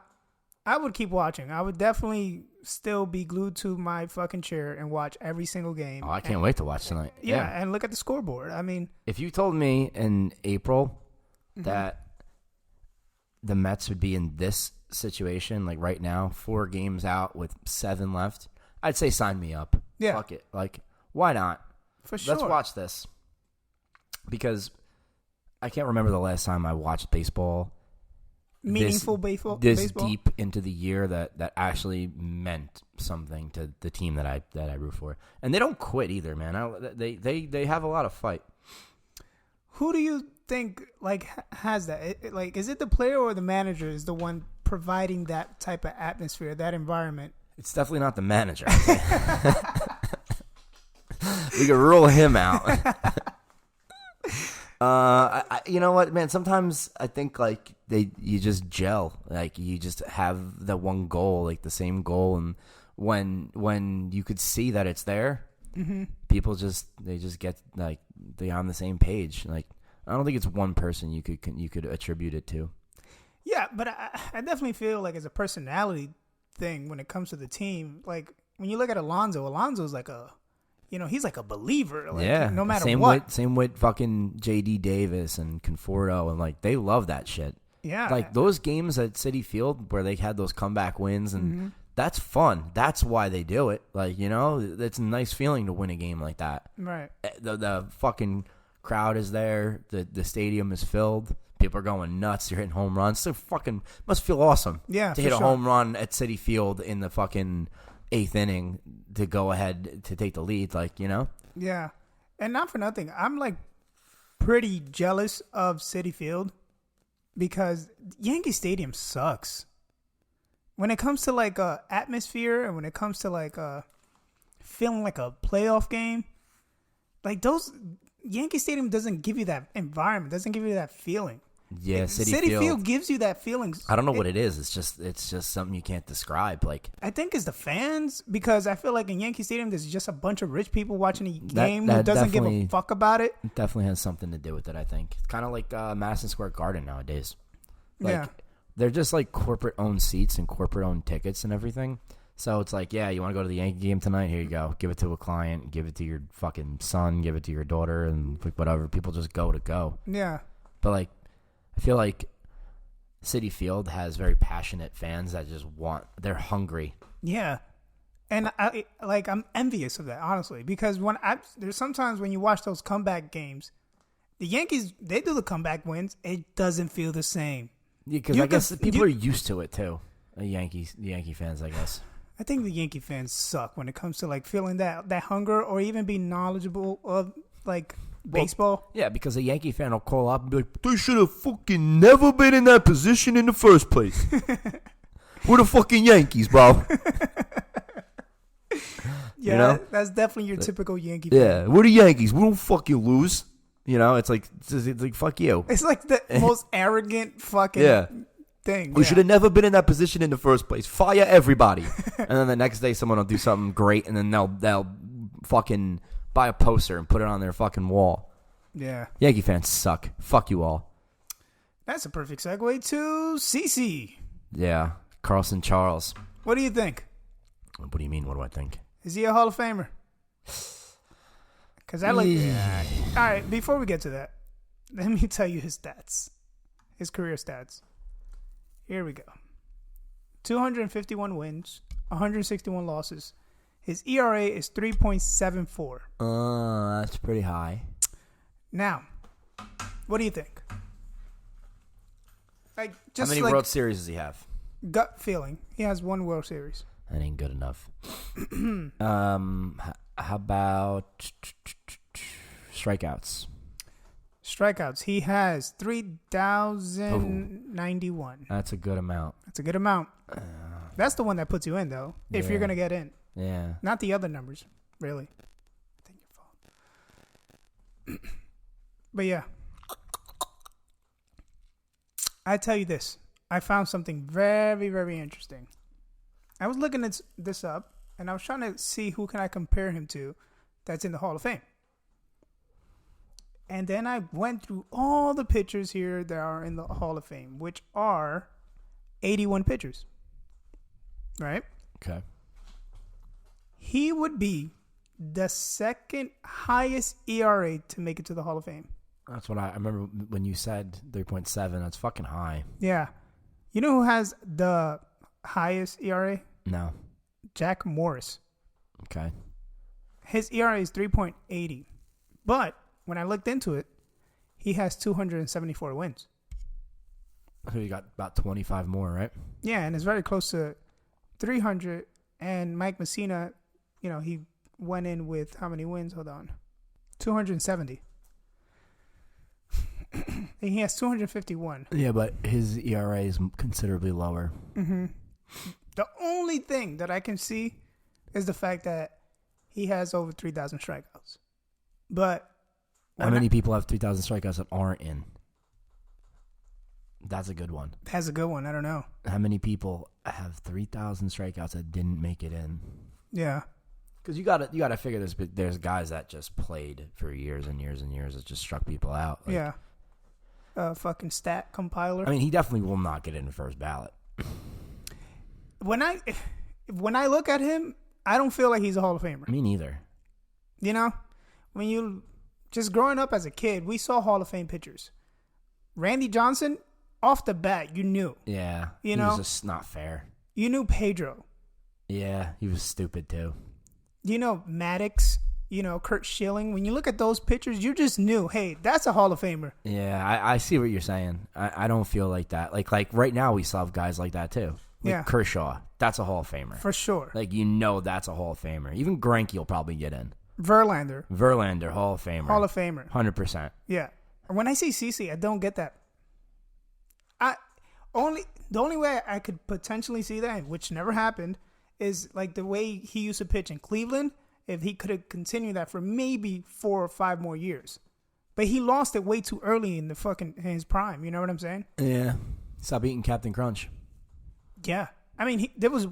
I would keep watching. I would definitely still be glued to my fucking chair and watch every single game.
Oh, I can't wait to watch tonight.
Yeah, and look at the scoreboard. I mean,
if you told me in April that the Mets would be in this situation, like right now, 4 games out with 7 left, I'd say sign me up.
Yeah.
Fuck it. Like, why not?
For sure.
Let's watch this. Because I can't remember the last time I watched baseball.
Meaningful baseball.
This deep into the year that actually meant something to the team that I root for. And they don't quit either, man. They have a lot of fight.
Who do you think has that? Is it the player or the manager is the one providing that type of atmosphere, that environment?
It's definitely not the manager. We can rule him out. You know what, man? Sometimes I think you just gel. Like you just have the one goal, like the same goal, and when you could see that it's there, people just get like they're on the same page. Like I don't think it's one person you could attribute it to. Yeah,
but I definitely feel like it's a personality thing when it comes to the team. Like when you look at Alonso's like he's like a believer. Like,
yeah,
no matter
same
what.
Same with fucking J.D. Davis and Conforto, and like they love that shit.
Yeah,
like those games at Citi Field where they had those comeback wins, and that's fun. That's why they do it. Like it's a nice feeling to win a game like that.
Right.
The fucking crowd is there. The stadium is filled. People are going nuts. You're hitting home runs. So fucking must feel awesome.
Yeah,
to hit a home run at Citi Field in the fucking 8th inning to go ahead to take the lead,
Yeah, and not for nothing, I'm like pretty jealous of Citi Field because Yankee Stadium sucks when it comes to like atmosphere and when it comes to like feeling like a playoff game. Like those Yankee Stadium doesn't give you that environment, doesn't give you that feeling.
Yeah, Citi
Field gives you that feeling.
I don't know what it is. It's just something you can't describe. Like
I think it's the fans because I feel like in Yankee Stadium there's just a bunch of rich people watching a game who doesn't give a fuck about it.
It definitely has something to do with it. I think it's kind of like Madison Square Garden nowadays. Like, they're just like corporate owned seats and corporate owned tickets and everything. So it's like, yeah, you want to go to the Yankee game tonight? Here you go. Give it to a client. Give it to your fucking son. Give it to your daughter, and whatever. People just go.
Yeah,
but like. I feel like Citi Field has very passionate fans that just they're hungry.
Yeah. And I'm envious of that, honestly, because there's sometimes when you watch those comeback games, the Yankees, they do the comeback wins. It doesn't feel the same.
Yeah, because I guess people are used to it too. The Yankee fans, I guess. I
think the Yankee fans suck when it comes to like feeling that hunger or even being knowledgeable of like baseball.
Yeah, because a Yankee fan will call up and be like, they should have fucking never been in that position in the first place. We're the fucking Yankees, bro.
Yeah, that's definitely your typical Yankee fan.
Yeah, we're the Yankees. We don't fucking lose. It's like fuck you.
It's like the most arrogant fucking thing.
We should have never been in that position in the first place. Fire everybody. And then the next day someone will do something great, and then they'll fucking buy a poster and put it on their fucking wall.
Yeah.
Yankee fans suck. Fuck you all.
That's a perfect segue to CC.
Yeah. Carlson Charles.
What do you think?
What do you mean, what do I think?
Is he a Hall of Famer? Because I like... All right, before we get to that, let me tell you his stats. His career stats. Here we go. 251 wins, 161 losses. His ERA is 3.74.
That's pretty high.
Now, what do you think? Like, just
how many World Series does he have?
Gut feeling. He has 1 World Series.
That ain't good enough. How about strikeouts?
Strikeouts. He has 3,091.
That's a good amount.
That's the one that puts you in, though, if you're going to get in.
Yeah.
Not the other numbers, really. I think your fault. But yeah. I tell you this. I found something very, very interesting. I was looking this up, and I was trying to see who can I compare him to that's in the Hall of Fame. And then I went through all the pitchers here that are in the Hall of Fame, which are 81 pitchers. Right?
Okay.
He would be the second highest ERA to make it to the Hall of Fame.
That's what I remember when you said 3.7. That's fucking high.
Yeah. You know who has the highest ERA?
No.
Jack Morris.
Okay.
His ERA is 3.80. But when I looked into it, he has 274 wins.
So you got about 25 more, right?
Yeah, and it's very close to 300. And Mike Messina, he went in with how many wins? Hold on. 270. And he has 251.
Yeah, but his ERA is considerably lower.
Mm-hmm. The only thing that I can see is the fact that he has over 3,000 strikeouts. But
how many people have 3,000 strikeouts that aren't in? That's a good one.
That's a good one. I don't know.
How many people have 3,000 strikeouts that didn't make it in?
Yeah.
Because you gotta figure this. But there's guys that just played for years and years and years that just struck people out. Like,
yeah. Fucking stat compiler.
I mean, he definitely will not get in the first ballot.
When I look at him, I don't feel like he's a Hall of Famer.
Me neither.
When you just growing up as a kid, we saw Hall of Fame pitchers. Randy Johnson, off the bat, you knew.
Yeah. He was just not fair.
You knew Pedro.
Yeah, he was stupid too.
Maddox, Kurt Schilling. When you look at those pitchers, you just knew, hey, that's a Hall of Famer.
Yeah, I see what you're saying. I don't feel like that. Like right now, we still have guys like that too. Like Kershaw, that's a Hall of Famer.
For sure.
Like, that's a Hall of Famer. Even Greinke will probably get in.
Verlander,
Hall of Famer.
Hall of Famer.
100%.
Yeah. When I say CC, I don't get that. The only way I could potentially see that, which never happened, is like the way he used to pitch in Cleveland. If he could have continued that for maybe 4 or 5 more years, but he lost it way too early in his prime. You know what I'm saying?
Yeah. Stop eating Captain Crunch.
Yeah. I mean, there was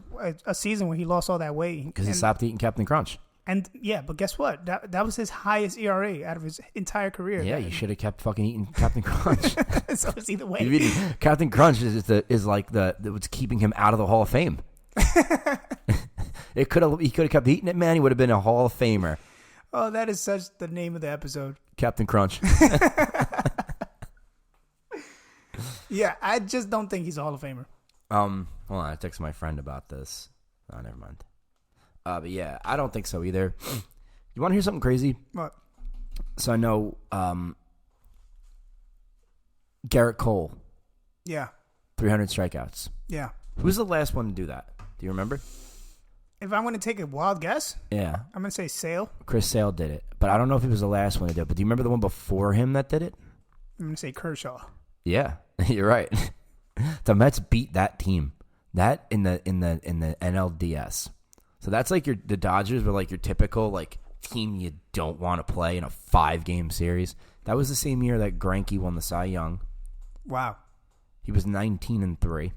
a season where he lost all that weight
because he stopped eating Captain Crunch.
And yeah, but guess what? That was his highest ERA out of his entire career.
Yeah, you should have kept fucking eating Captain Crunch.
So it's either way.
Captain Crunch is like what's keeping him out of the Hall of Fame. He could have kept eating it, man. He would have been a Hall of Famer.
Oh, that is such the name of the episode.
Captain Crunch.
Yeah, I just don't think he's a Hall of Famer.
Hold on, I texted my friend about this. Oh, never mind. But yeah, I don't think so either. You want to hear something crazy?
What?
So I know Garrett Cole.
Yeah.
300 strikeouts.
Yeah.
Who's the last one to do that? Do you remember?
If I'm going to take a wild guess,
yeah,
I'm going to say Sale.
Chris Sale did it, but I don't know if he was the last one to do it. But do you remember the one before him that did it?
I'm going to say Kershaw.
Yeah, you're right. The Mets beat that team. That in the NLDS. So that's like the Dodgers were like your typical like team you don't want to play in a 5-game series. That was the same year that Greinke won the Cy Young.
Wow.
He was 19-3.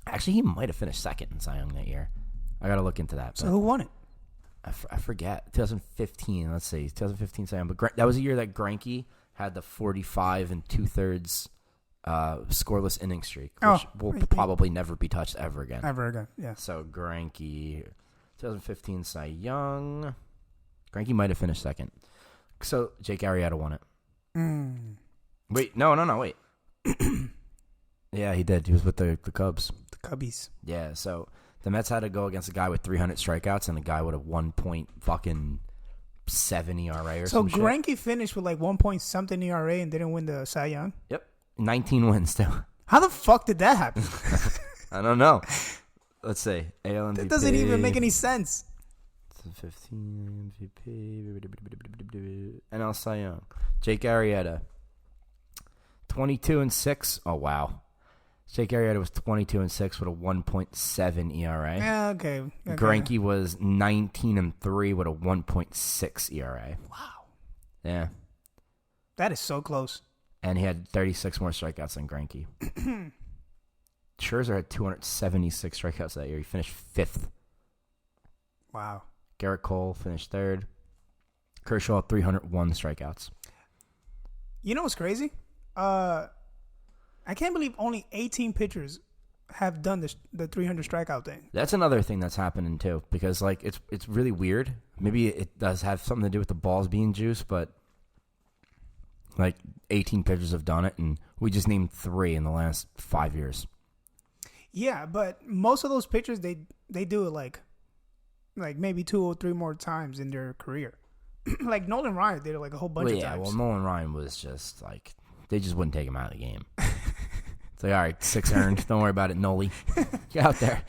Actually, he might have finished second in Cy Young that year. I got to look into that.
So who won it?
I forget. 2015. Let's see. 2015 Cy Young. But that was a year that Greinke had the 45 2/3 scoreless inning streak, which will probably never be touched ever again.
Ever again, yeah.
So Greinke, 2015 Cy Young. Greinke might have finished second. So Jake Arrieta won it. Wait, no, wait. Yeah, he did. He was with the Cubs.
The Cubbies.
Yeah, so the Mets had to go against a guy with 300 strikeouts and a guy with a 1.7 ERA or something.
So Greinke finished with like 1-point-something ERA and didn't win the Cy Young?
Yep. 19 wins too.
How the fuck did that happen?
I don't know. Let's see. AL MVP.
That doesn't even make any sense.
15 MVP. NL Cy Young. Jake Arrieta. 22-6. Oh wow. Jake Arrieta was 22-6 with a 1.7 ERA.
Yeah, okay.
Greinke was 19-3 with a 1.6 ERA.
Wow.
Yeah.
That is so close.
and he had 36 more strikeouts than Greinke. Scherzer had 276 strikeouts that year. He finished 5th.
Wow.
Garrett Cole finished 3rd. Kershaw, 301 strikeouts.
You know what's crazy? I can't believe only 18 pitchers have done the 300 strikeout thing.
That's another thing that's happening too, because like it's really weird. Maybe it does have something to do with the balls being juiced, but like 18 pitchers have done it, and we just named 3 in the last 5 years.
Yeah, but most of those pitchers they do it like maybe 2 or 3 more times in their career. Like Nolan Ryan did it like a whole bunch of times.
Well, Nolan Ryan was just like they just wouldn't take him out of the game. It's like, all right, 6 earned. Don't worry about it, Noli. Get out there.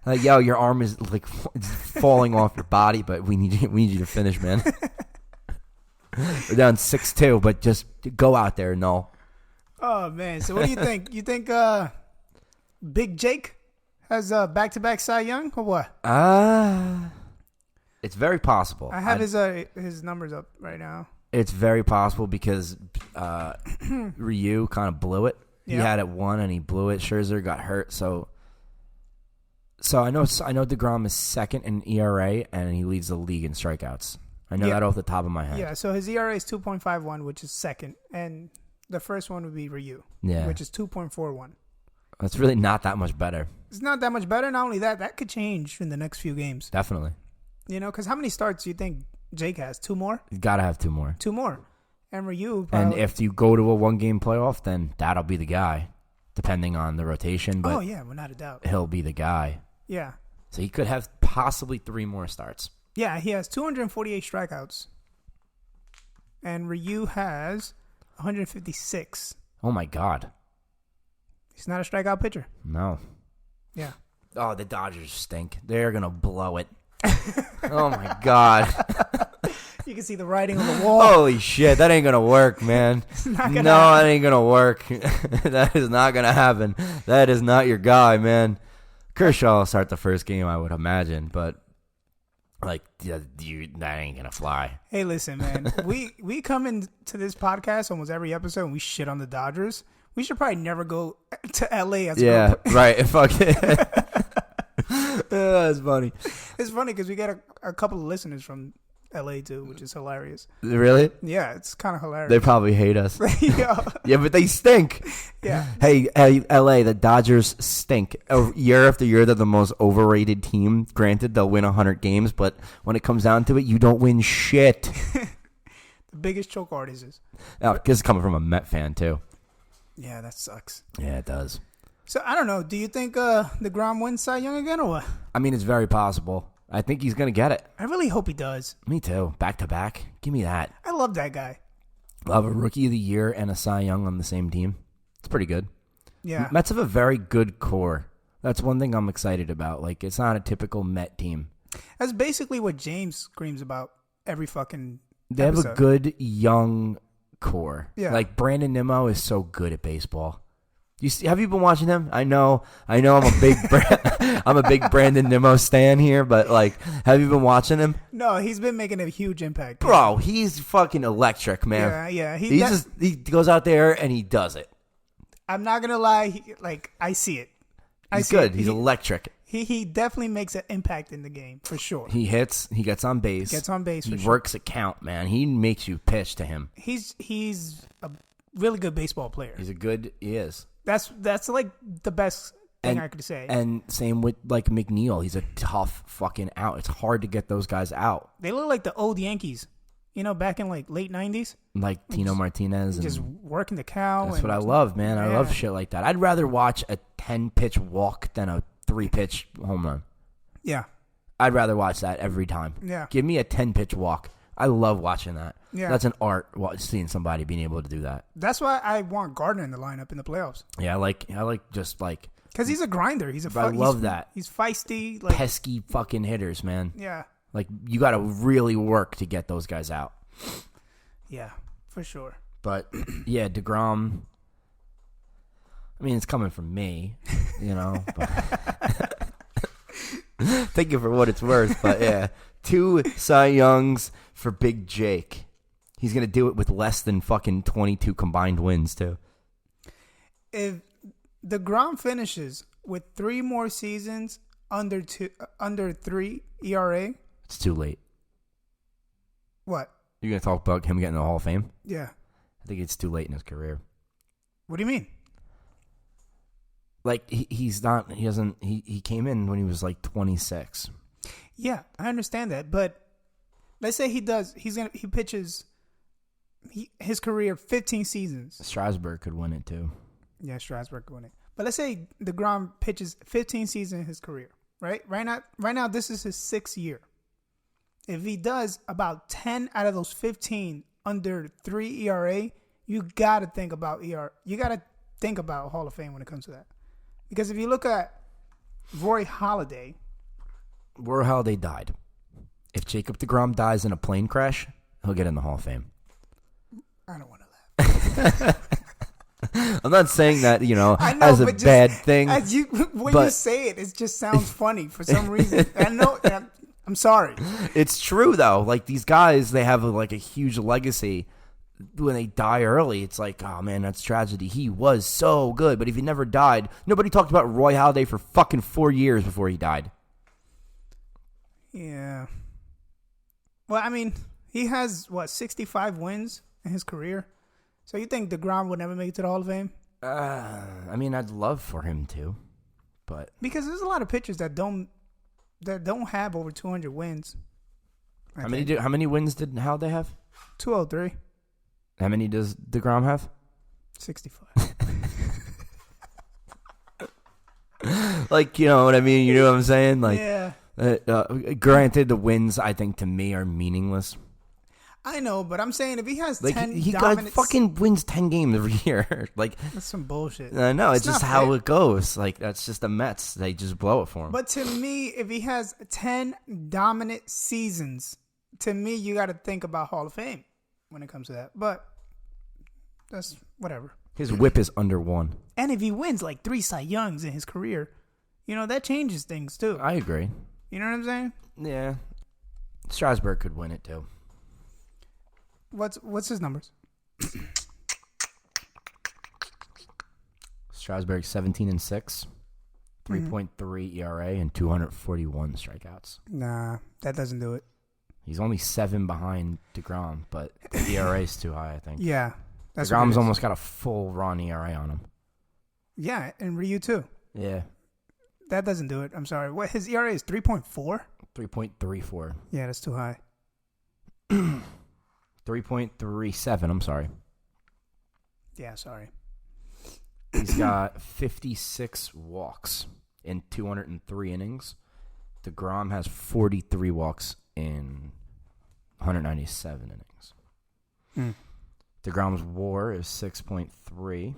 Like, yo, your arm is like falling off your body, but we need you to finish, man. We're down 6-2, but just go out there, no.
Oh man, so what do you think? You think Big Jake has back-to-back Cy Young or what?
It's very possible.
I have his numbers up right now.
It's very possible because Ryu kind of blew it. He had it 1 and he blew it. Scherzer got hurt, so I know DeGrom is 2nd in ERA and he leads the league in strikeouts. I know that off the top of my head.
Yeah, so his ERA is 2.51, which is 2nd, and the first one would be Ryu, which is 2.41. That's
really not that much better.
It's not that much better. Not only that could change in the next few games.
Definitely.
You know, because how many starts do you think Jake has? 2 more?
He's got to have 2 more.
2 more. And Ryu probably...
And if you go to a 1-game playoff, then that'll be the guy, depending on the rotation. But
without a doubt.
He'll be the guy.
Yeah.
So he could have possibly 3 more starts.
Yeah, he has 248 strikeouts. And Ryu has 156.
Oh, my God.
He's not a strikeout pitcher.
No.
Yeah.
Oh, the Dodgers stink. They're going to blow it. Oh, my God.
You can see the writing on the wall.
Holy shit, that ain't going to work, man. That ain't going to work. That is not going to happen. That is not your guy, man. Kershaw will start the first game, I would imagine, but that ain't going to fly.
Hey, listen, man. we come into this podcast almost every episode and we shit on the Dodgers. We should probably never go to LA as a group.
Right. Fuck it. That's funny.
It's funny because we get a couple of listeners from LA too, which is hilarious.
Really?
Yeah, it's kind of hilarious.
They probably hate us. Yeah, but they stink.
Yeah.
Hey, LA, the Dodgers stink. Year after year, they're the most overrated team. Granted, they'll win 100 games, but when it comes down to it, you don't win shit.
The biggest choke artists.
Oh, this is coming from a Met fan too.
Yeah, that sucks.
Yeah, it does.
So, I don't know. Do you think DeGrom wins Cy Young again or what?
I mean, it's very possible. I think he's going to get it.
I really hope he does.
Me too. Back to back. Give me that.
I love that guy.
Love a Rookie of the Year and a Cy Young on the same team. It's pretty good.
Yeah.
Mets have a very good core. That's one thing I'm excited about. Like, it's not a typical Met team.
That's basically what James screams about every fucking
They
episode.
have a good young core.
Yeah.
Like, Brandon Nimmo is so good at baseball. Have you been watching him? I know. I'm a big I'm a big Brandon Nimmo stan here, but like, have you been watching him?
No, he's been making a huge impact.
Bro, he's fucking electric, man.
Yeah.
He goes out there and he does it.
I'm not gonna lie, I see it.
He's good. He's electric.
He definitely makes an impact in the game for sure.
He hits. He gets on base.
He
works a count, man. He makes you pitch to him.
He's a really good baseball player.
He is.
That's like the best thing I could say.
And same with like McNeil. He's a tough fucking out. It's hard to get those guys out.
They look like the old Yankees, back in like late 90s.
Like Tino Martinez.
Just working the cow.
That's what I love, man. I love shit like that. I'd rather watch a 10-pitch walk than a 3-pitch home run.
Yeah.
I'd rather watch that every time.
Yeah.
Give me a 10-pitch walk. I love watching that.
Yeah.
That's an art, seeing somebody being able to do that.
That's why I want Gardner in the lineup in the playoffs.
Yeah, I like
because he's a grinder.
I love that.
He's feisty,
pesky fucking hitters, man.
Yeah.
Like, you got to really work to get those guys out.
Yeah, for sure.
But yeah, DeGrom. I mean, it's coming from me, But take it for what it's worth. But yeah, 2 Cy Youngs for Big Jake. He's going to do it with less than fucking 22 combined wins, too.
If DeGrom finishes with 3 more seasons under 3 ERA,
it's too late.
What?
You're going to talk about him getting the Hall of Fame?
Yeah.
I think it's too late in his career.
What do you mean?
Like, he came in when he was like 26.
Yeah, I understand that. But let's say he pitches his career 15 seasons.
Strasburg could win it too.
Yeah, Strasburg could win it. But let's say DeGrom pitches 15 seasons in his career, right? Right now, this is his 6th year. If he does about 10 out of those 15 under 3 ERA, you got to think about ERA. You got to think about Hall of Fame when it comes to that. Because if you look at Roy Halladay died. If Jacob DeGrom dies in a plane crash, he'll get in the Hall of Fame. I don't want to laugh.
I'm not saying that, as a bad thing.
When you say it, it just sounds funny for some reason. I know. I'm sorry.
It's true, though. Like, these guys, they have a huge legacy. When they die early, it's like, oh, man, that's tragedy. He was so good. But if he never died, nobody talked about Roy Halladay for fucking 4 years before he died.
Yeah. Well, I mean, he has, 65 wins in his career? So you think DeGrom would never make it to the Hall of Fame?
I mean, I'd love for him to, but
because there's a lot of pitchers that don't have over 200 wins.
How many wins did Halladay have?
203.
How many does DeGrom have?
65.
Like, you know what I mean? You know what I'm saying? Like,
yeah.
Granted, the wins, I think, to me, are meaningless.
I know, but I'm saying if he has 10
he
dominant...
fucking wins 10 games every year. Like,
that's some bullshit.
I know, it's just how it goes. Like, that's just the Mets. They just blow it for him.
But to me, if he has 10 dominant seasons, to me, you got to think about Hall of Fame when it comes to that. But that's whatever.
His whip is under 1.
And if he wins like 3 Cy Youngs in his career, that changes things too.
I agree.
You know what I'm saying?
Yeah. Strasburg could win it too.
What's his numbers?
Strasburg 17-6, 3.3 ERA, and 241 strikeouts.
Nah, that doesn't do it.
He's only 7 behind DeGrom, but the ERA is too high, I think.
Yeah,
DeGrom's almost got a full run ERA on him.
Yeah, and Ryu too.
Yeah,
that doesn't do it. I'm sorry. What his ERA is 3.4.
3.34.
Yeah, that's too high.
3.37, I'm sorry.
Yeah, sorry.
He's got 56 walks in 203 innings. DeGrom has 43 walks in 197 innings. DeGrom's WAR is 6.3.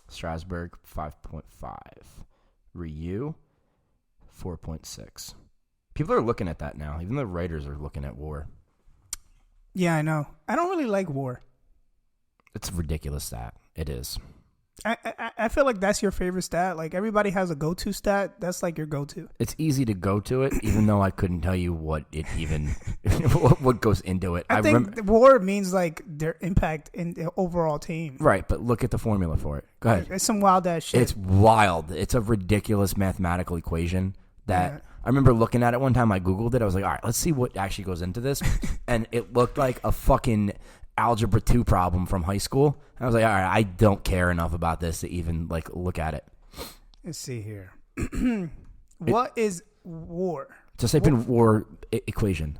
Strasburg, 5.5. Ryu, 4.6. People are looking at that now. Even the writers are looking at WAR.
Yeah, I know. I don't really like WAR.
It's a ridiculous stat. It is.
I feel like that's your favorite stat. Like, everybody has a go-to stat. That's like your go-to.
It's easy to go to it, even though I couldn't tell you what it even what goes into it.
I think WAR means like their impact in the overall team.
Right, but look at the formula for it. Go ahead.
It's some wild ass shit.
It's wild. It's a ridiculous mathematical equation that I remember looking at it one time. I Googled it. I was like, all right, let's see what actually goes into this. And it looked like a fucking algebra 2 problem from high school. I was like, all right, I don't care enough about this to even look at it.
Let's see here. What is WAR?
Just type in WAR equation.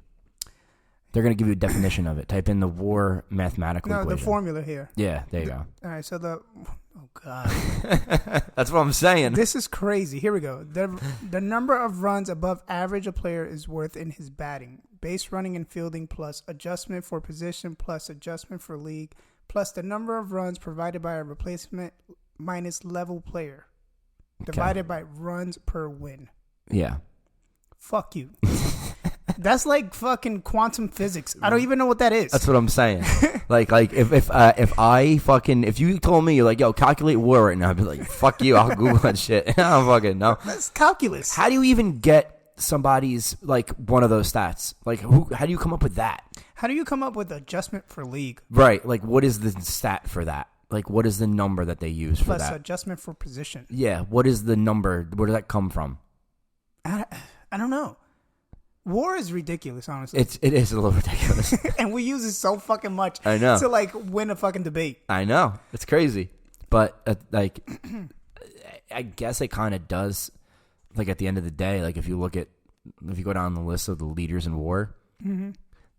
They're going to give you a definition of it. Type in the WAR mathematical equation.
No, the formula here.
Yeah, there you go.
All right, so oh God.
That's what I'm saying.
This is crazy. Here we go. The number of runs above average a player is worth in his batting. Base running and fielding plus adjustment for position plus adjustment for league plus the number of runs provided by a replacement minus level player divided by runs per win.
Yeah. Fuck
you. That's like fucking quantum physics. I don't even know what that is.
That's what I'm saying. like if you told me, you're like, yo, calculate WAR right now, I'd be like, fuck you, I'll Google that shit. I don't fucking know.
That's calculus.
How do you even get somebody's one of those stats? How do you come up with that?
How do you come up with adjustment for league?
Right. Like, what is the stat for that? Like, what is the number that they use for
Plus
that?
adjustment for position.
Yeah. What is the number? Where does that come from?
I don't know. WAR is ridiculous, honestly.
It is a little ridiculous.
And we use it so fucking much.
I know.
To, like, win a fucking debate.
I know. It's crazy. But, like, I guess it kind of does, like, at the end of the day, like, if you go down the list of the leaders in WAR,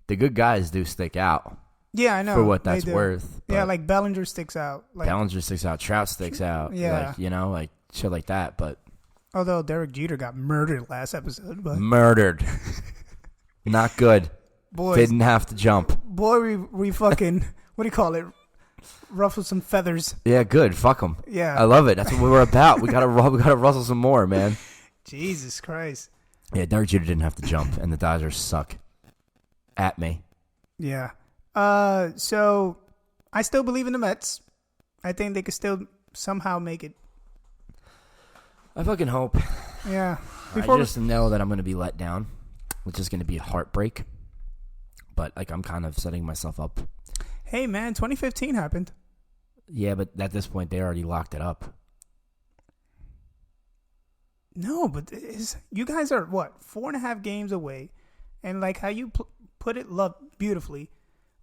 the good guys do stick out.
Yeah, I know.
For what that's worth.
Yeah, like, Bellinger sticks out. Like,
Bellinger sticks out. Trout sticks out.
Yeah.
Like, you know, like, shit like that. But
although Derek Jeter got murdered last episode. But
murdered. Not good.
Boys,
didn't have to jump.
Boy, we fucking, what do you call it? Ruffle some feathers.
Yeah, good. Fuck them.
Yeah.
I love it. That's what we're about. We gotta rustle some more, man.
Jesus Christ.
Yeah, Derek Jeter didn't have to jump, and the Dodgers suck. At me.
Yeah. So I still believe in the Mets. I think they could still somehow make it.
I fucking hope.
Yeah.
I just know that I'm going to be let down, which is going to be a heartbreak. But, like, I'm kind of setting myself up.
Hey, man, 2015 happened.
Yeah, but at this point, they already locked it up.
No, but you guys are, 4.5 games away. And, like, how you put it beautifully,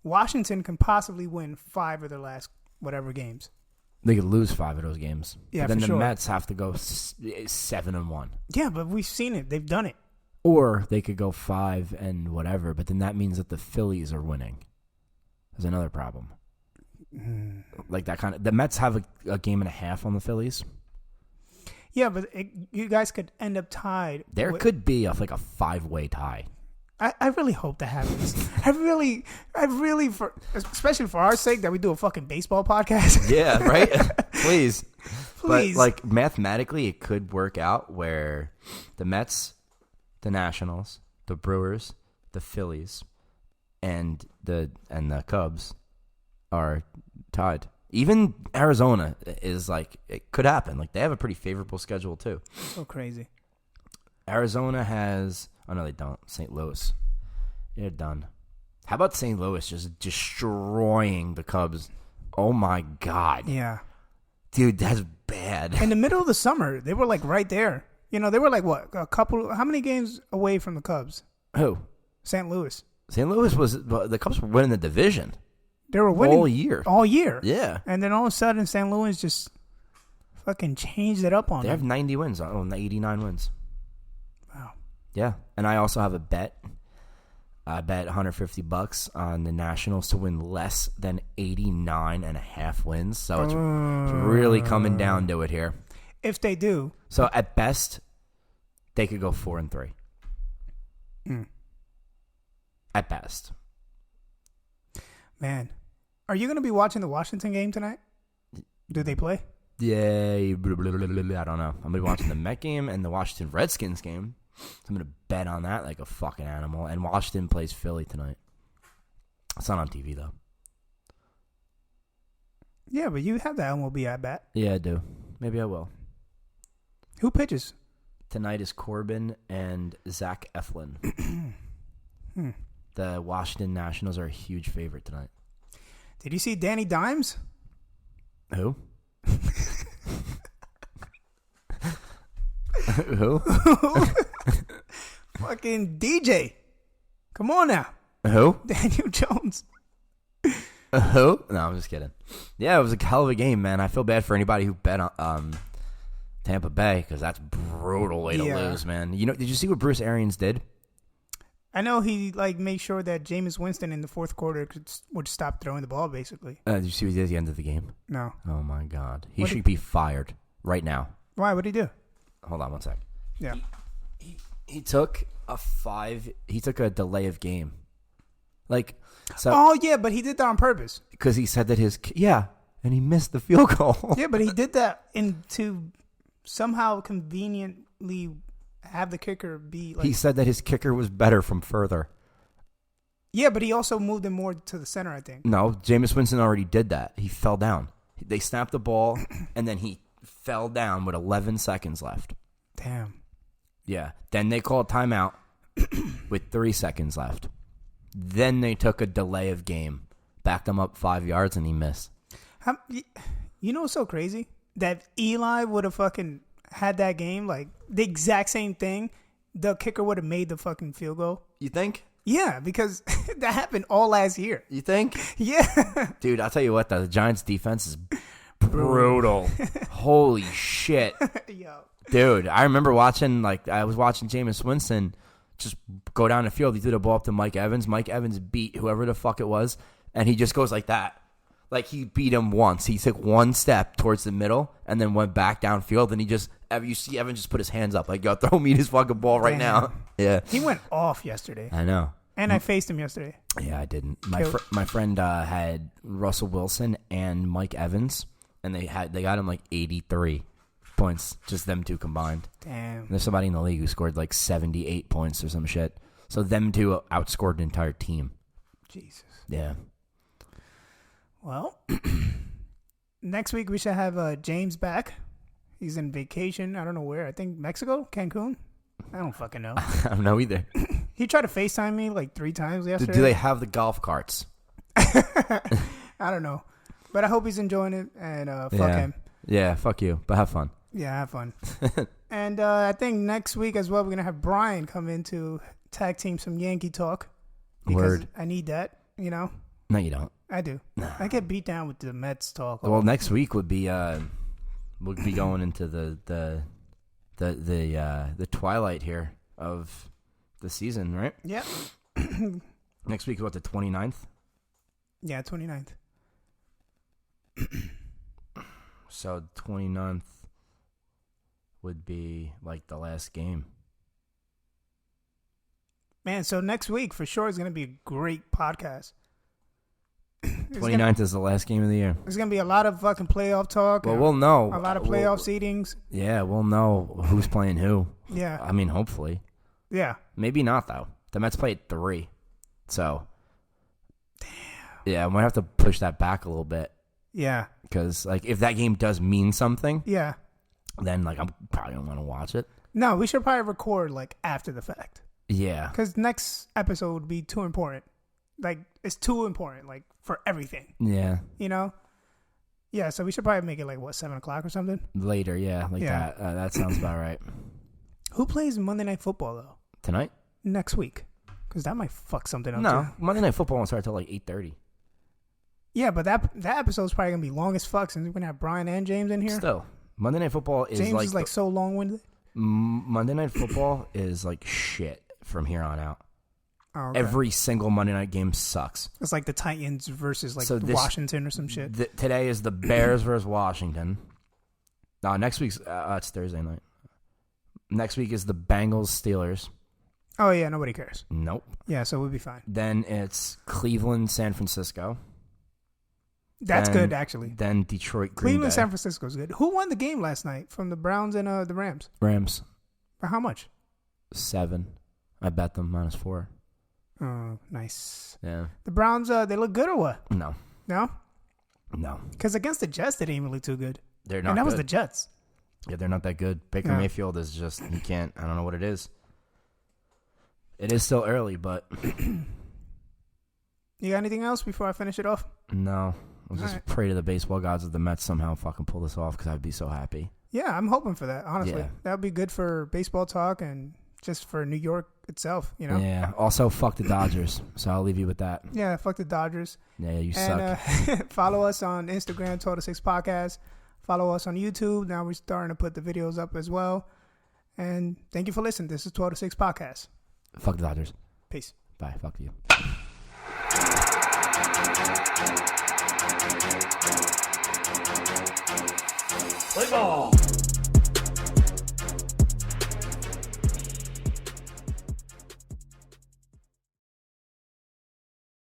Washington can possibly win 5 of their last whatever games.
They could lose 5 of those games.
Yeah,
but then
for
the
sure.
Mets have to go 7-1.
Yeah, but we've seen it. They've done it.
Or they could go 5 and whatever, but then that means that the Phillies are winning. There's another problem. Like that kind of. The Mets have a game and a half on the Phillies.
Yeah, but you guys could end up tied.
There could be like a 5-way tie.
I really hope that happens. I really, especially for our sake, that we do a fucking baseball podcast.
Yeah, right? Please.
Please.
But, like, mathematically, it could work out where the Mets, the Nationals, the Brewers, the Phillies, and the Cubs are tied. Even Arizona is, like, it could happen. Like, they have a pretty favorable schedule, too.
So crazy.
Arizona has... Oh, no, they don't. St. Louis. They're done. How about St. Louis just destroying the Cubs? Oh, my God.
Yeah.
Dude, that's bad.
In the middle of the summer, they were, like, right there. You know, they were, like, what? How many games away from the Cubs?
Who?
St. Louis.
St. Louis was... The Cubs were winning the division.
They were winning.
All year.
All year.
Yeah.
And then all of a sudden, St. Louis just fucking changed it up on
They
them.
have 90 wins. 89 wins.
Wow.
Yeah, and I also have a bet. I bet $150 on the Nationals to win less than 89.5 wins. So it's really coming down to it here.
If they do.
So at best, they could go 4-3. At best.
Man, are you going to be watching the Washington game tonight? Do they play?
Yeah, I don't know. I'm going to be watching the Met game and the Washington Redskins game. So I'm going to bet on that like a fucking animal. And Washington plays Philly tonight. It's not on TV, though.
Yeah, but you have the MLB at bat.
Yeah, I do. Maybe I will.
Who pitches?
Tonight is Corbin and Zach Eflin. The Washington Nationals are a huge favorite tonight.
Did you see Danny Dimes?
Who? Who?
Fucking DJ. Come on now.
Who?
Daniel Jones.
Who? No, I'm just kidding. Yeah, it was a hell of a game, man. I feel bad for anybody who bet on Tampa Bay because that's a brutal way to lose, man. You know, did you see what Bruce Arians did?
I know he made sure that Jameis Winston in the fourth quarter would stop throwing the ball, basically.
Did you see what he did at the end of the game?
No.
Oh my God, he should be fired right now.
Why? What did he do?
Hold on one sec.
Yeah.
He took a delay of game. So.
Oh yeah, but he did that on purpose.
Because he said that and he missed the field goal.
Yeah, but he did that to somehow conveniently have the kicker be like.
He said that his kicker was better from further.
Yeah, but he also moved him more to the center, I think.
No, Jameis Winston already did that. He fell down. They snapped the ball, and then he fell down with 11 seconds left.
Damn.
Yeah. Then they called timeout with 3 seconds left. Then they took a delay of game, backed them up 5 yards, and he missed.
You know what's so crazy? That Eli would have fucking had that game, like the exact same thing. The kicker would have made the fucking field goal.
You think?
Yeah, because that happened all last year.
You think?
Yeah.
Dude, I'll tell you what, the Giants' defense is brutal. Holy shit.
Yo.
Dude, I remember watching, I was watching Jameis Winston just go down the field. He threw the ball up to Mike Evans. Mike Evans beat whoever the fuck it was, and he just goes like that. Like, he beat him once. He took one step towards the middle and then went back downfield, and you see Evans just put his hands up like, yo, throw me this fucking ball right now. Yeah.
He went off yesterday.
I know.
And I faced him yesterday.
Yeah, I didn't. My friend had Russell Wilson and Mike Evans, and they got him like 83 points, just them two combined.
Damn.
There's somebody in the league who scored like 78 points or some shit. So them two outscored the entire team.
Jesus.
Yeah.
Well, next week we should have James back. He's in vacation. I don't know where. I think Mexico? Cancun? I don't fucking know.
I don't know either.
He tried to FaceTime me like 3 times yesterday.
Do they have the golf carts?
I don't know. But I hope he's enjoying it, and fuck him.
Yeah, fuck you. But have fun.
Yeah, have fun. And I think next week as well, we're going to have Brian come in to tag team some Yankee talk. Because
Word.
I need that, you know?
No, you don't.
I do.
Nah.
I get beat down with the Mets talk.
Well, next week would be we'll be going into the twilight here of the season, right?
Yeah.
Next week is what, the 29th?
Yeah, 29th.
So 29th would be like the last game.
Man, so next week for sure is going to be a great podcast.
29th is the last game of the year.
There's going to be a lot of fucking playoff talk.
Well, we'll know.
A lot of playoff seedings.
Yeah, we'll know who's playing who.
Yeah.
I mean, hopefully.
Yeah.
Maybe not, though. The Mets play at 3. So. Damn. Yeah, I might have to push that back a little bit.
Yeah.
Because, like, if that game does mean something.
Yeah.
Then, like, I'm probably going to want to watch it.
No, we should probably record, like, after the fact.
Yeah.
Because next episode would be too important. Like, it's too important, like, for everything.
Yeah.
You know? Yeah, so we should probably make it, like, what, 7 o'clock or something?
Later, yeah. Like that. That sounds about right.
Who plays Monday Night Football, though?
Tonight?
Next week. Because that might fuck something up,
No.
too.
Monday Night Football won't start until, like, 8:30.
Yeah, but that episode's probably going to be long as fuck since we're going to have Brian and James in here.
Still. Monday Night Football is
James
like...
is, like, so long-winded.
Monday Night Football is, like, shit from here on out.
Oh, okay.
Every single Monday night game sucks.
It's like the Titans versus like Washington or some shit.
Today is the Bears versus Washington. No, next week's it's Thursday night. Next week is the Bengals Steelers.
Oh yeah, nobody cares.
Nope.
Yeah, so we'll be fine.
Then it's Cleveland San Francisco.
That's good actually.
Then Detroit Green
Cleveland
Bay.
San Francisco is good. Who won the game last night from the Browns and the Rams?
Rams.
For how much?
7. I bet them -4.
Oh, nice.
Yeah.
The Browns, they look good or what?
No.
No?
No.
Because against the Jets, they didn't even look too good.
They're not
And that was
good.
the Jets.
Yeah, they're not that good. Baker Mayfield is just, he can't, I don't know what it is. It is still early, but.
You got anything else before I finish it off?
No. I'll just pray to the baseball gods that the Mets somehow fucking pull this off because I'd be so happy.
Yeah, I'm hoping for that, honestly.
Yeah.
That would be good for baseball talk and just for New York itself, you know?
Yeah. Also, fuck the Dodgers. So I'll leave you with that.
Yeah, fuck the Dodgers.
Yeah, you
and,
suck.
Follow us on Instagram, Total 6 Podcast. Follow us on YouTube. Now we're starting to put the videos up as well. And thank you for listening. This is 12 to 6 Podcast.
Fuck the Dodgers.
Peace.
Bye. Fuck you.